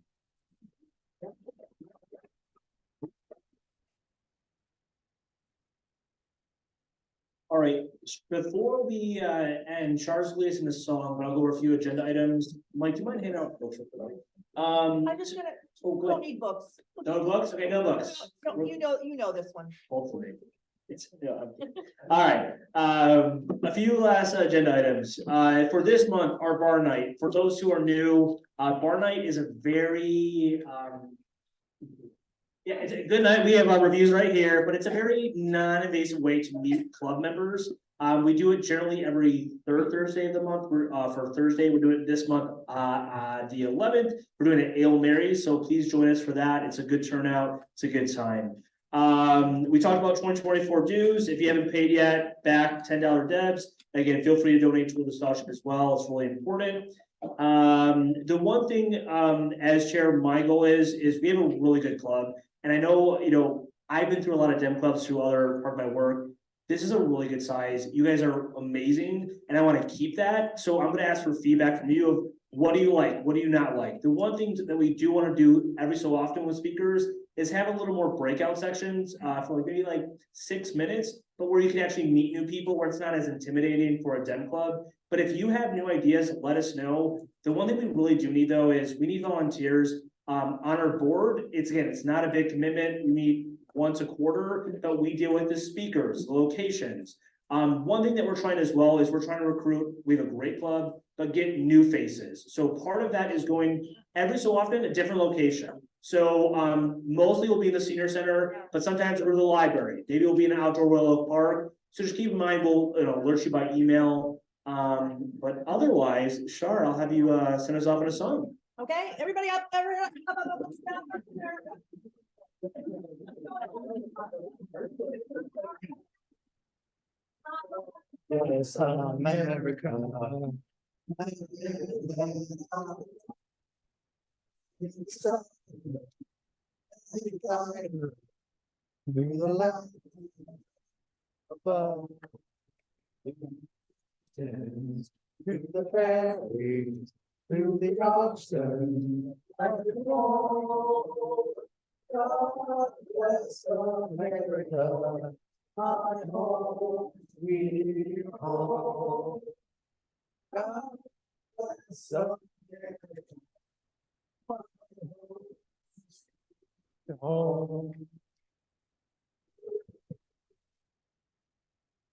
Speaker 4: All right, before we end, Charles leads in the song, but I'll go over a few agenda items. Mike, do you mind handing out books?
Speaker 6: I'm just gonna,
Speaker 4: go
Speaker 6: don't
Speaker 4: ahead.
Speaker 6: need books.
Speaker 4: No books? Okay, no books.
Speaker 6: No, you know this one.
Speaker 4: Hopefully. It's, yeah. All right, a few last agenda items. For this month, our bar night, for those who are new, bar night is a very, yeah, it's a good night. We have our reviews right here, but it's a very non-invasive way to meet club members. We do it generally every third Thursday of the month. We're, for Thursday, we're doing it this month, the 11th. We're doing it Ale Mary, so please join us for that. It's a good turnout. It's a good time. We talked about 2024 dues. If you haven't paid yet, back $10 debs. Again, feel free to donate to the scholarship as well. It's really important. The one thing, as chair, my goal is we have a really good club. And I know, you know, I've been through a lot of dem clubs through other part of my work. This is a really good size. You guys are amazing, and I want to keep that. So I'm going to ask for feedback from you of what do you like? What do you not like? The one thing that we do want to do every so often with speakers is have a little more breakout sections for like maybe like 6 minutes, but where you can actually meet new people, where it's not as intimidating for a dem club. But if you have new ideas, let us know. The one thing we really do need though is we need volunteers on our board. It's not a big commitment. We meet once a quarter, but we deal with the speakers, the locations. One thing that we're trying as well is we're trying to recruit. We have a great club, but get new faces. So part of that is going every so often a different location. So mostly we'll be in the senior center, but sometimes we're in the library. Maybe we'll be in an outdoor Willow Park. So just keep in mind, we'll alert you by email. But otherwise, Shar, I'll have you send us off in a song.
Speaker 6: Okay, everybody up there.
Speaker 17: Yes, America. Do the land above. To the ferries, to the ocean. God bless America. I hope we all. God bless America. Oh.